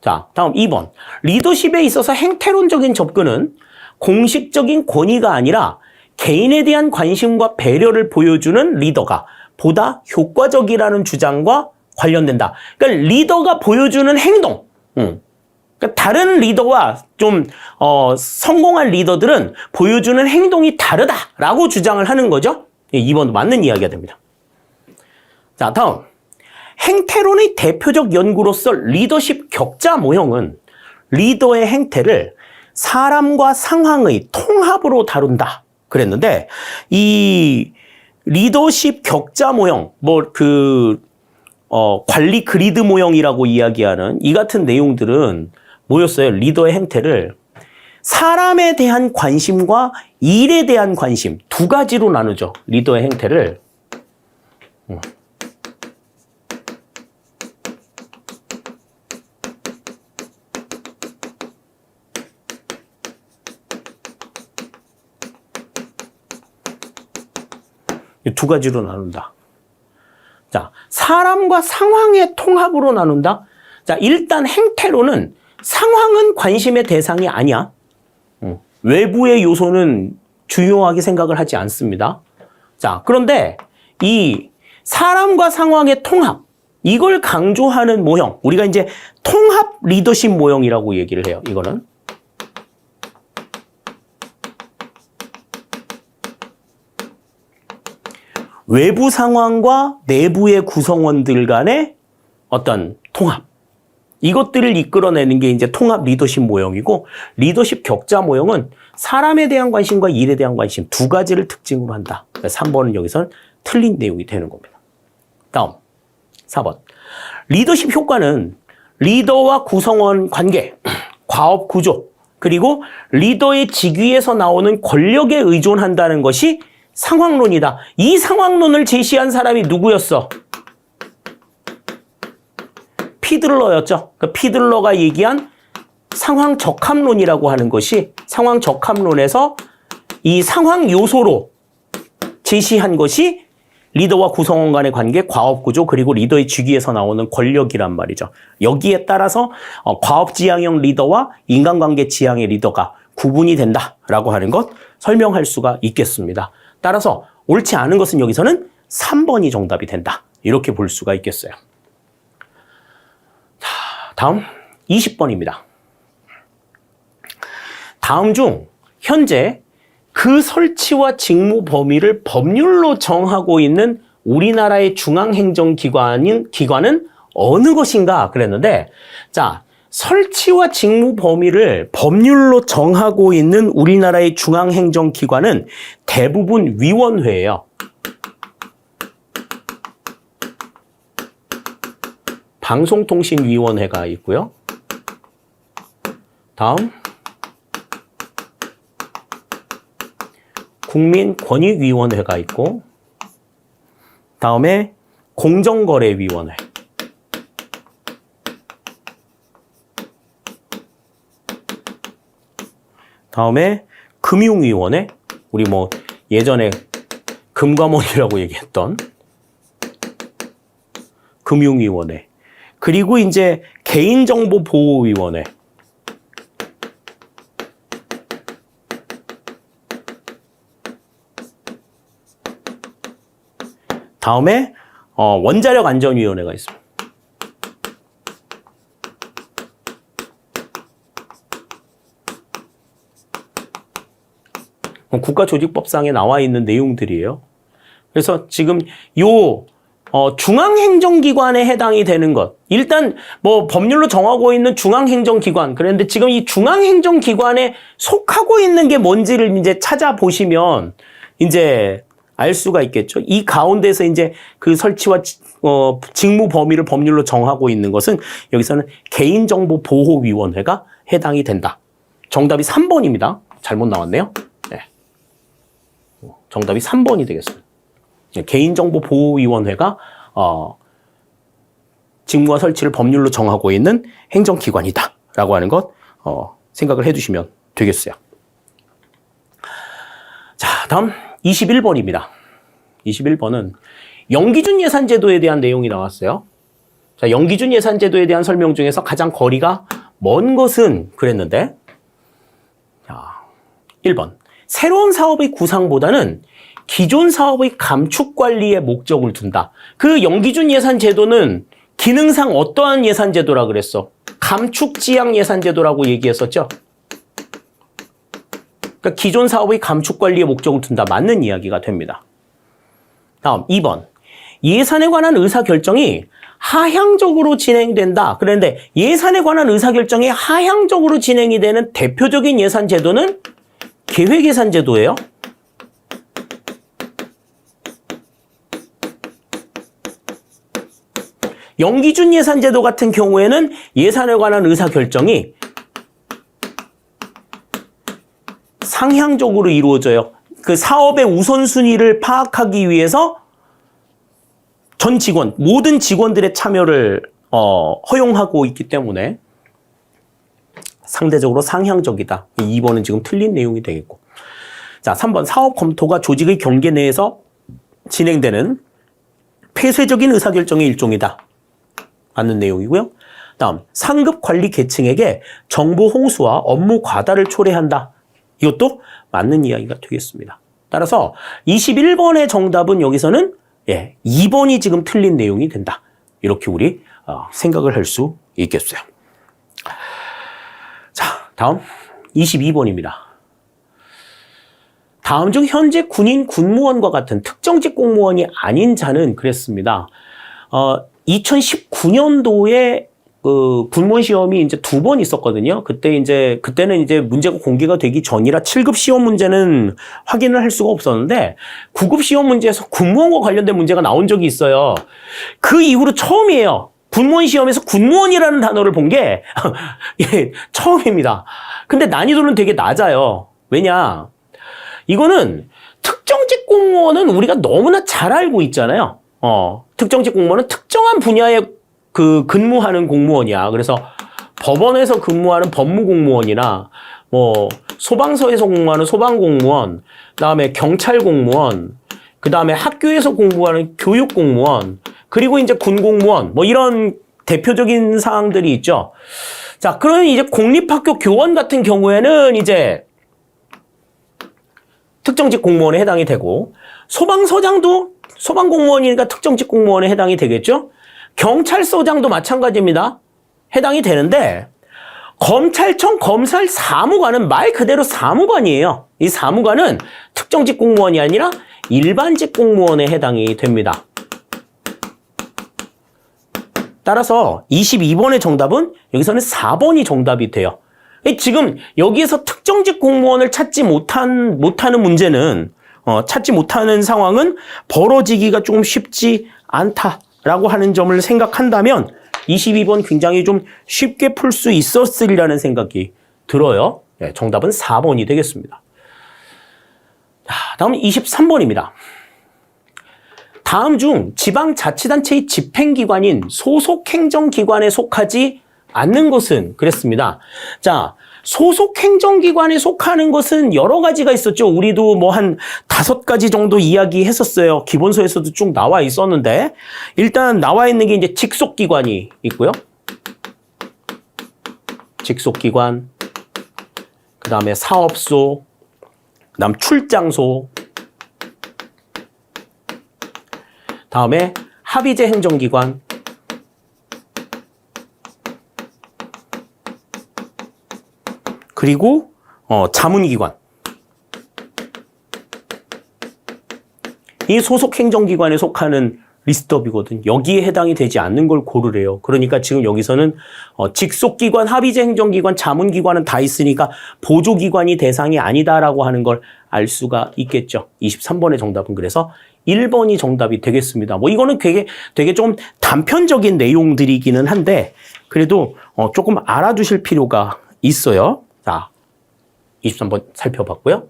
자, 다음 2번. 리더십에 있어서 행태론적인 접근은 공식적인 권위가 아니라 개인에 대한 관심과 배려를 보여주는 리더가 보다 효과적이라는 주장과 관련된다. 그러니까 리더가 보여주는 행동. 그러니까 다른 리더와 좀 성공한 리더들은 보여주는 행동이 다르다라고 주장을 하는 거죠. 2번도 맞는 이야기가 됩니다. 자, 다음. 행태론의 대표적 연구로서 리더십 격자 모형은 리더의 행태를 사람과 상황의 통합으로 다룬다. 그랬는데, 이 리더십 격자 모형, 관리 그리드 모형이라고 이야기하는 이 같은 내용들은 뭐였어요? 리더의 행태를 사람에 대한 관심과 일에 대한 관심 두 가지로 나누죠. 리더의 행태를. 두 가지로 나눈다. 자, 사람과 상황의 통합으로 나눈다. 자, 일단 행태로는 상황은 관심의 대상이 아니야. 외부의 요소는 중요하게 생각을 하지 않습니다. 자, 그런데 이 사람과 상황의 통합, 이걸 강조하는 모형, 우리가 이제 통합 리더십 모형이라고 얘기를 해요. 이거는. 외부 상황과 내부의 구성원들 간의 어떤 통합. 이것들을 이끌어내는 게 이제 통합 리더십 모형이고, 리더십 격자 모형은 사람에 대한 관심과 일에 대한 관심 두 가지를 특징으로 한다. 3번은 여기서는 틀린 내용이 되는 겁니다. 다음 4번. 리더십 효과는 리더와 구성원 관계, 과업 구조, 그리고 리더의 직위에서 나오는 권력에 의존한다는 것이 상황론이다. 이 상황론을 제시한 사람이 누구였어? 피들러였죠. 그 피들러가 얘기한 상황 적합론이라고 하는 것이 상황 적합론에서 이 상황 요소로 제시한 것이 리더와 구성원 간의 관계, 과업 구조, 그리고 리더의 직위에서 나오는 권력이란 말이죠. 여기에 따라서 과업 지향형 리더와 인간관계 지향의 리더가 구분이 된다라고 하는 것 설명할 수가 있겠습니다. 따라서 옳지 않은 것은 여기서는 3번이 정답이 된다. 이렇게 볼 수가 있겠어요. 자, 다음 20번입니다. 다음 중 현재 그 설치와 직무 범위를 법률로 정하고 있는 우리나라의 기관은 어느 것인가 그랬는데, 자, 설치와 직무 범위를 법률로 정하고 있는 우리나라의 중앙행정기관은 대부분 위원회예요. 방송통신위원회가 있고요. 다음 국민권익위원회가 있고, 다음에 공정거래위원회, 다음에 금융위원회, 우리 뭐 예전에 금감원이라고 얘기했던 금융위원회, 그리고 이제 개인정보보호위원회, 다음에 원자력안전위원회가 있습니다. 국가조직법상에 나와 있는 내용들이에요. 그래서 지금 요 중앙행정기관에 해당이 되는 것, 일단 뭐 법률로 정하고 있는 중앙행정기관, 그런데 지금 이 중앙행정기관에 속하고 있는 게 뭔지를 이제 찾아보시면 이제 알 수가 있겠죠. 이 가운데서 이제 그 설치와 직무 범위를 법률로 정하고 있는 것은 여기서는 개인정보보호위원회가 해당이 된다. 정답이 3번입니다. 잘못 나왔네요. 네. 정답이 3번이 되겠습니다. 개인정보보호위원회가 직무와 설치를 법률로 정하고 있는 행정기관이다 라고 하는 것 생각을 해두시면 되겠어요. 자, 다음 21번입니다. 21번은 영기준 예산제도에 대한 내용이 나왔어요. 자, 영기준 예산제도에 대한 설명 중에서 가장 거리가 먼 것은 그랬는데, 자, 1번. 새로운 사업의 구상보다는 기존 사업의 감축 관리에 목적을 둔다. 그 영기준 예산제도는 기능상 어떠한 예산제도라 그랬어? 감축지향 예산제도라고 얘기했었죠? 그러니까 기존 사업의 감축 관리에 목적을 둔다. 맞는 이야기가 됩니다. 다음 2번. 예산에 관한 의사결정이 하향적으로 진행된다. 그런데 예산에 관한 의사결정이 하향적으로 진행이 되는 대표적인 예산제도는 계획예산제도예요. 영기준 예산제도 같은 경우에는 예산에 관한 의사결정이 상향적으로 이루어져요. 그 사업의 우선순위를 파악하기 위해서 전 직원, 모든 직원들의 참여를 허용하고 있기 때문에 상대적으로 상향적이다. 2번은 지금 틀린 내용이 되겠고. 자, 3번. 사업 검토가 조직의 경계 내에서 진행되는 폐쇄적인 의사결정의 일종이다. 맞는 내용이고요. 다음, 상급 관리 계층에게 정보 홍수와 업무 과다를 초래한다. 이것도 맞는 이야기가 되겠습니다. 따라서 21번의 정답은 여기서는 2번이 지금 틀린 내용이 된다. 이렇게 우리 생각을 할 수 있겠어요. 자, 다음 22번입니다. 다음 중 현재 군인 군무원과 같은 특정직 공무원이 아닌 자는 그랬습니다. 2019년도에 그 군무원 시험이 이제 2번 있었거든요. 그때는 이제 문제가 공개가 되기 전이라 7급 시험 문제는 확인을 할 수가 없었는데 9급 시험 문제에서 군무원과 관련된 문제가 나온 적이 있어요. 그 이후로 처음이에요. 군무원 시험에서 군무원이라는 단어를 본 게 처음입니다. 근데 난이도는 되게 낮아요. 왜냐? 이거는 특정직 공무원은 우리가 너무나 잘 알고 있잖아요. 특정직 공무원은 특정한 분야에 근무하는 공무원이야. 그래서 법원에서 근무하는 법무공무원이나 뭐 소방서에서 근무하는 소방공무원, 그다음에 경찰 공무원, 그다음에 학교에서 공부하는 교육 공무원, 그리고 이제 군공무원, 뭐 이런 대표적인 사항들이 있죠. 자, 그러면 이제 공립학교 교원 같은 경우에는 이제 특정직 공무원에 해당이 되고, 소방서장도 소방공무원이니까 특정직 공무원에 해당이 되겠죠? 경찰서장도 마찬가지입니다. 해당이 되는데, 검찰청 검찰 사무관은 말 그대로 사무관이에요. 이 사무관은 특정직 공무원이 아니라 일반직 공무원에 해당이 됩니다. 따라서 22번의 정답은 여기서는 4번이 정답이 돼요. 지금 여기에서 특정직 공무원을 찾지 못하는 문제는 찾지 못하는 상황은 벌어지기가 조금 쉽지 않다라고 하는 점을 생각한다면 22번 굉장히 좀 쉽게 풀 수 있었으리라는 생각이 들어요. 네, 정답은 4번이 되겠습니다. 다음 23번입니다. 다음 중 지방자치단체의 집행기관인 소속행정기관에 속하지 않는 것은 그랬습니다. 자, 소속행정기관에 속하는 것은 여러 가지가 있었죠. 우리도 뭐 한 5가지 정도 이야기했었어요. 기본서에서도 쭉 나와 있었는데 일단 나와 있는 게 이제 직속기관이 있고요. 직속기관, 그 다음에 사업소, 그 다음 출장소, 다음에 합의제 행정기관, 그리고 자문기관. 이 소속행정기관에 속하는 리스트업이거든. 여기에 해당이 되지 않는 걸 고르래요. 그러니까 지금 여기서는 직속기관, 합의제 행정기관, 자문기관은 다 있으니까 보조기관이 대상이 아니다라고 하는 걸 알 수가 있겠죠. 23번의 정답은 그래서 1번이 정답이 되겠습니다. 뭐 이거는 되게 좀 단편적인 내용들이기는 한데 그래도 조금 알아두실 필요가 있어요. 자, 23번 살펴봤고요.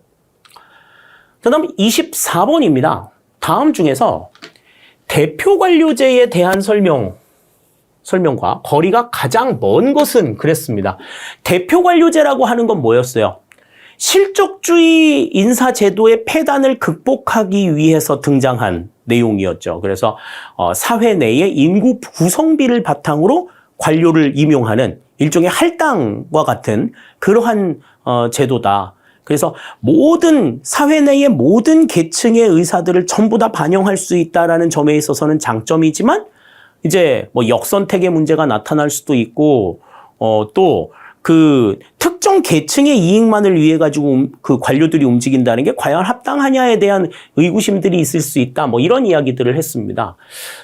그다음 24번입니다. 다음 중에서 대표 관료제에 대한 설명과 거리가 가장 먼 것은 그랬습니다. 대표 관료제라고 하는 건 뭐였어요? 실적주의 인사제도의 폐단을 극복하기 위해서 등장한 내용이었죠. 그래서 사회 내의 인구 구성비를 바탕으로 관료를 임용하는 일종의 할당과 같은 그러한 제도다. 그래서 모든 사회 내의 모든 계층의 의사들을 전부 다 반영할 수 있다라는 점에 있어서는 장점이지만 이제 뭐 역선택의 문제가 나타날 수도 있고 또 그 특정 계층의 이익만을 위해 가지고 그 관료들이 움직인다는 게 과연 합당하냐에 대한 의구심들이 있을 수 있다. 뭐 이런 이야기들을 했습니다.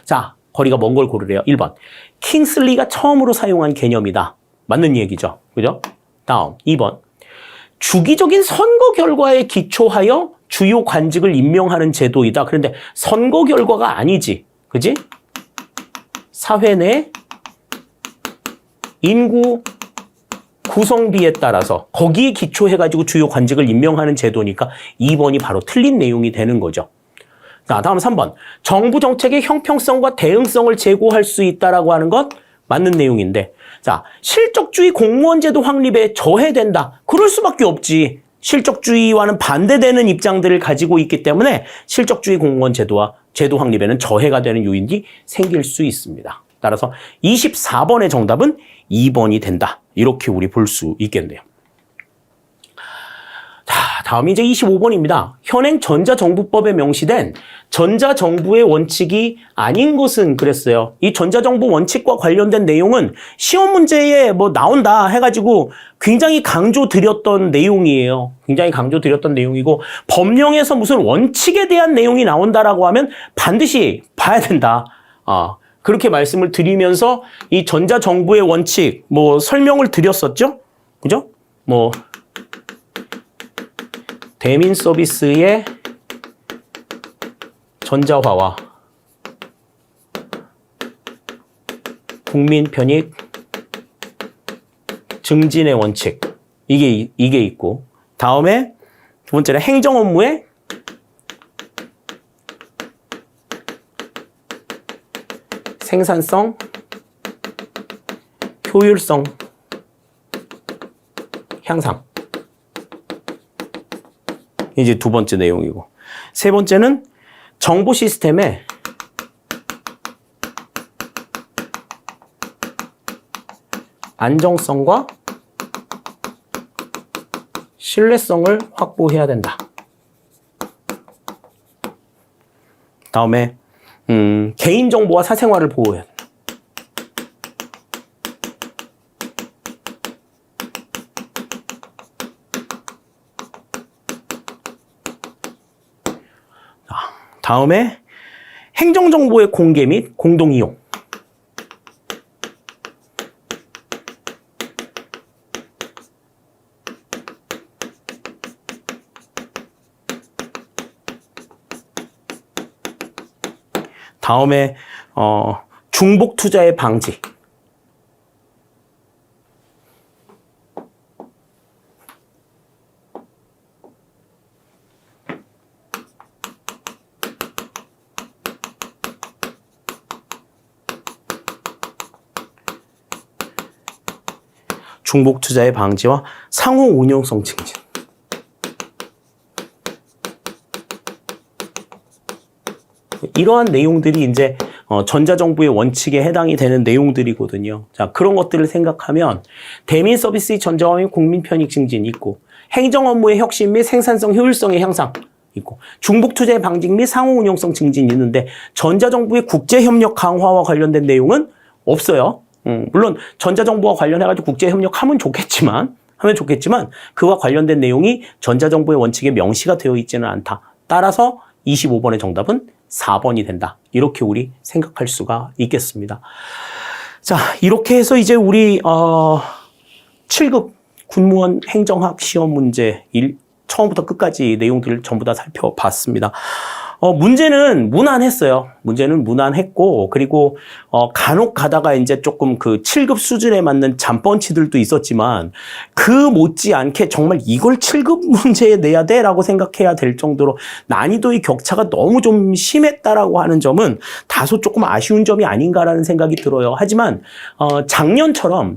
자, 거리가 먼 걸 고르래요. 1번. 킹슬리가 처음으로 사용한 개념이다. 맞는 얘기죠. 그죠? 다음 2번. 주기적인 선거 결과에 기초하여 주요 관직을 임명하는 제도이다. 그런데 선거 결과가 아니지. 그지? 사회 내 인구 구성비에 따라서 거기에 기초해가지고 주요 관직을 임명하는 제도니까 2번이 바로 틀린 내용이 되는 거죠. 자, 다음 3번. 정부 정책의 형평성과 대응성을 제고할 수 있다라고 하는 것 맞는 내용인데 자, 실적주의 공무원제도 확립에 저해된다. 그럴 수밖에 없지. 실적주의와는 반대되는 입장들을 가지고 있기 때문에 실적주의 공무원 제도와 제도 확립에는 저해가 되는 요인이 생길 수 있습니다. 따라서 24번의 정답은 2번이 된다. 이렇게 우리 볼 수 있겠네요. 자, 다음이 이제 25번입니다. 현행 전자정부법에 명시된 전자정부의 원칙이 아닌 것은 그랬어요. 이 전자정부 원칙과 관련된 내용은 시험 문제에 뭐 나온다 해가지고 굉장히 강조드렸던 내용이에요. 굉장히 강조드렸던 내용이고 법령에서 무슨 원칙에 대한 내용이 나온다라고 하면 반드시 봐야 된다. 그렇게 말씀을 드리면서 이 전자정부의 원칙 뭐 설명을 드렸었죠? 그죠? 뭐 대민 서비스의 전자화와 국민 편익 증진의 원칙 이게 있고 다음에 두 번째는 행정 업무의 생산성, 효율성 향상. 이제 두 번째 내용이고. 세 번째는 정보 시스템의 안정성과 신뢰성을 확보해야 된다. 다음에 개인정보와 사생활을 보호해야 된다. 다음에 행정정보의 공개 및 공동이용. 다음에 중복 투자의 방지. 중복 투자의 방지와 상호 운용성 증진. 이러한 내용들이 이제 전자정부의 원칙에 해당이 되는 내용들이거든요. 자, 그런 것들을 생각하면 대민 서비스의 전자화 및 국민 편익 증진 있고, 행정 업무의 혁신 및 생산성 효율성의 향상 있고, 중복 투자의 방지 및 상호 운용성 증진이 있는데 전자정부의 국제협력 강화와 관련된 내용은 없어요. 물론 전자정부와 관련해가지고 국제협력하면 좋겠지만 그와 관련된 내용이 전자정부의 원칙에 명시가 되어 있지는 않다. 따라서 25번의 정답은 4번이 된다. 이렇게 우리 생각할 수가 있겠습니다. 자, 이렇게 해서 이제 우리 7급 군무원 행정학 시험 문제 처음부터 끝까지 내용들을 전부 다 살펴봤습니다. 문제는 무난했어요. 문제는 무난했고, 그리고 간혹 가다가 이제 조금 그 7급 수준에 맞는 잠번치들도 있었지만, 그 못지않게 정말 이걸 7급 문제에 내야 돼? 라고 생각해야 될 정도로 난이도의 격차가 너무 좀 심했다라고 하는 점은 다소 조금 아쉬운 점이 아닌가라는 생각이 들어요. 하지만 작년처럼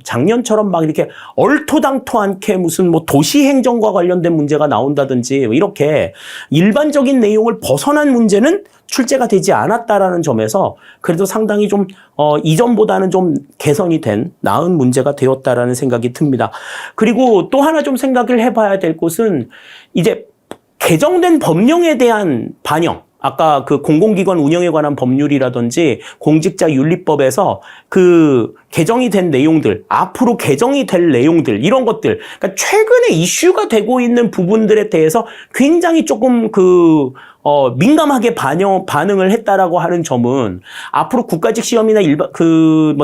막 이렇게 얼토당토않게 무슨 뭐 도시행정과 관련된 문제가 나온다든지 이렇게 일반적인 내용을 벗어난 문제는 출제가 되지 않았다라는 점에서 그래도 상당히 좀 이전보다는 좀 개선이 된 나은 문제가 되었다라는 생각이 듭니다. 그리고 또 하나 좀 생각을 해봐야 될 것은 이제 개정된 법령에 대한 반영. 아까 그 공공기관 운영에 관한 법률이라든지 공직자윤리법에서 그 개정이 된 내용들, 앞으로 개정이 될 내용들, 이런 것들, 그러니까 최근에 이슈가 되고 있는 부분들에 대해서 굉장히 조금 민감하게 반응을 했다라고 하는 점은 앞으로 국가직 시험이나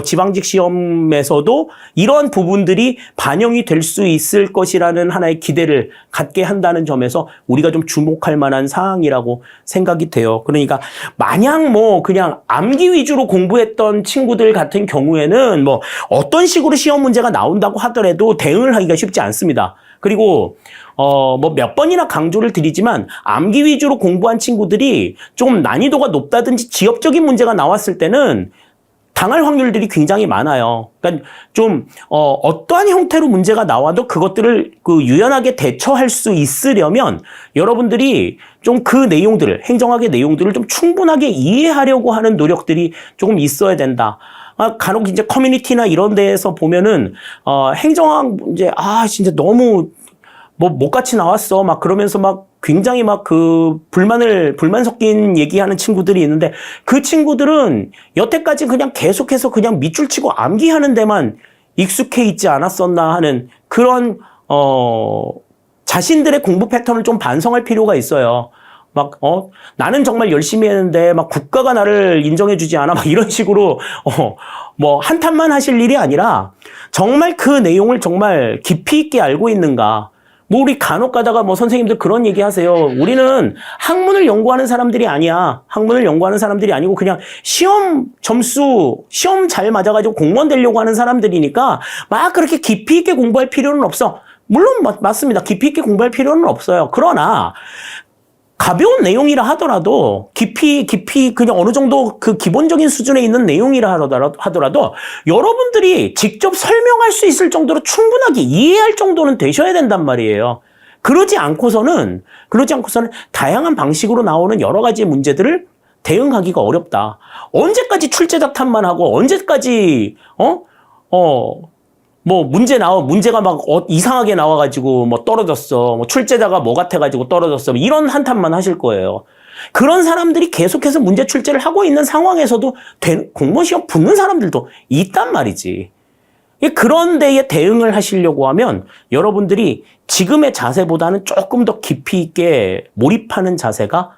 지방직 시험에서도 이러한 부분들이 반영이 될 수 있을 것이라는 하나의 기대를 갖게 한다는 점에서 우리가 좀 주목할 만한 사항이라고 생각이 돼요. 그러니까 마냥 그냥 암기 위주로 공부했던 친구들 같은 경우에는 어떤 식으로 시험 문제가 나온다고 하더라도 대응을 하기가 쉽지 않습니다. 그리고 몇 번이나 강조를 드리지만 암기 위주로 공부한 친구들이 좀 난이도가 높다든지 지역적인 문제가 나왔을 때는 당할 확률들이 굉장히 많아요. 그러니까 좀 어떠한 형태로 문제가 나와도 그것들을 유연하게 대처할 수 있으려면 여러분들이 좀 그 내용들을, 행정학의 내용들을 좀 충분하게 이해하려고 하는 노력들이 조금 있어야 된다. 간혹 이제 커뮤니티나 이런 데에서 보면은 행정학 문제 진짜 너무 못같이 나왔어. 그러면서 굉장히 불만 섞인 얘기하는 친구들이 있는데 그 친구들은 여태까지 그냥 계속해서 그냥 밑줄 치고 암기하는 데만 익숙해 있지 않았었나 하는 그런, 자신들의 공부 패턴을 좀 반성할 필요가 있어요. 나는 정말 열심히 했는데 국가가 나를 인정해주지 않아. 이런 식으로, 한탄만 하실 일이 아니라 정말 그 내용을 정말 깊이 있게 알고 있는가. 우리 간혹 가다가 선생님들 그런 얘기 하세요. 우리는 학문을 연구하는 사람들이 아니야. 학문을 연구하는 사람들이 아니고 그냥 시험 잘 맞아가지고 공무원 되려고 하는 사람들이니까 그렇게 깊이 있게 공부할 필요는 없어. 물론 맞습니다. 깊이 있게 공부할 필요는 없어요. 그러나 가벼운 내용이라 하더라도 깊이 그냥 어느 정도 그 기본적인 수준에 있는 내용이라 하더라도 여러분들이 직접 설명할 수 있을 정도로 충분하게 이해할 정도는 되셔야 된단 말이에요. 그러지 않고서는 다양한 방식으로 나오는 여러 가지 문제들을 대응하기가 어렵다. 언제까지 출제자탄만 하고 언제까지 문제가 이상하게 나와가지고 떨어졌어. 출제자가 같아가지고 떨어졌어. 이런 한탄만 하실 거예요. 그런 사람들이 계속해서 문제 출제를 하고 있는 상황에서도 공무원 시험 붙는 사람들도 있단 말이지. 그런 데에 대응을 하시려고 하면 여러분들이 지금의 자세보다는 조금 더 깊이 있게 몰입하는 자세가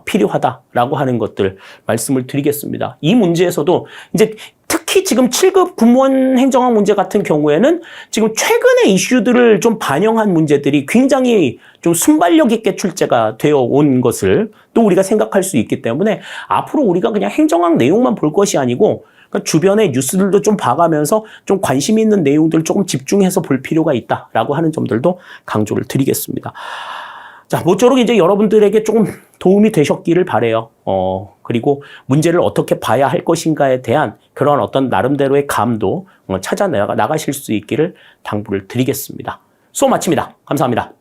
필요하다라고 하는 것들 말씀을 드리겠습니다. 이 문제에서도 이제 특히 지금 7급 군무원 행정학 문제 같은 경우에는 지금 최근의 이슈들을 좀 반영한 문제들이 굉장히 좀 순발력 있게 출제가 되어 온 것을 또 우리가 생각할 수 있기 때문에 앞으로 우리가 그냥 행정학 내용만 볼 것이 아니고 그러니까 주변의 뉴스들도 좀 봐가면서 좀 관심 있는 내용들을 조금 집중해서 볼 필요가 있다라고 하는 점들도 강조를 드리겠습니다. 자, 모쪼록 이제 여러분들에게 조금 도움이 되셨기를 바라요. 그리고 문제를 어떻게 봐야 할 것인가에 대한 그런 어떤 나름대로의 감도 찾아 나가실 수 있기를 당부를 드리겠습니다. 수업 마칩니다. 감사합니다.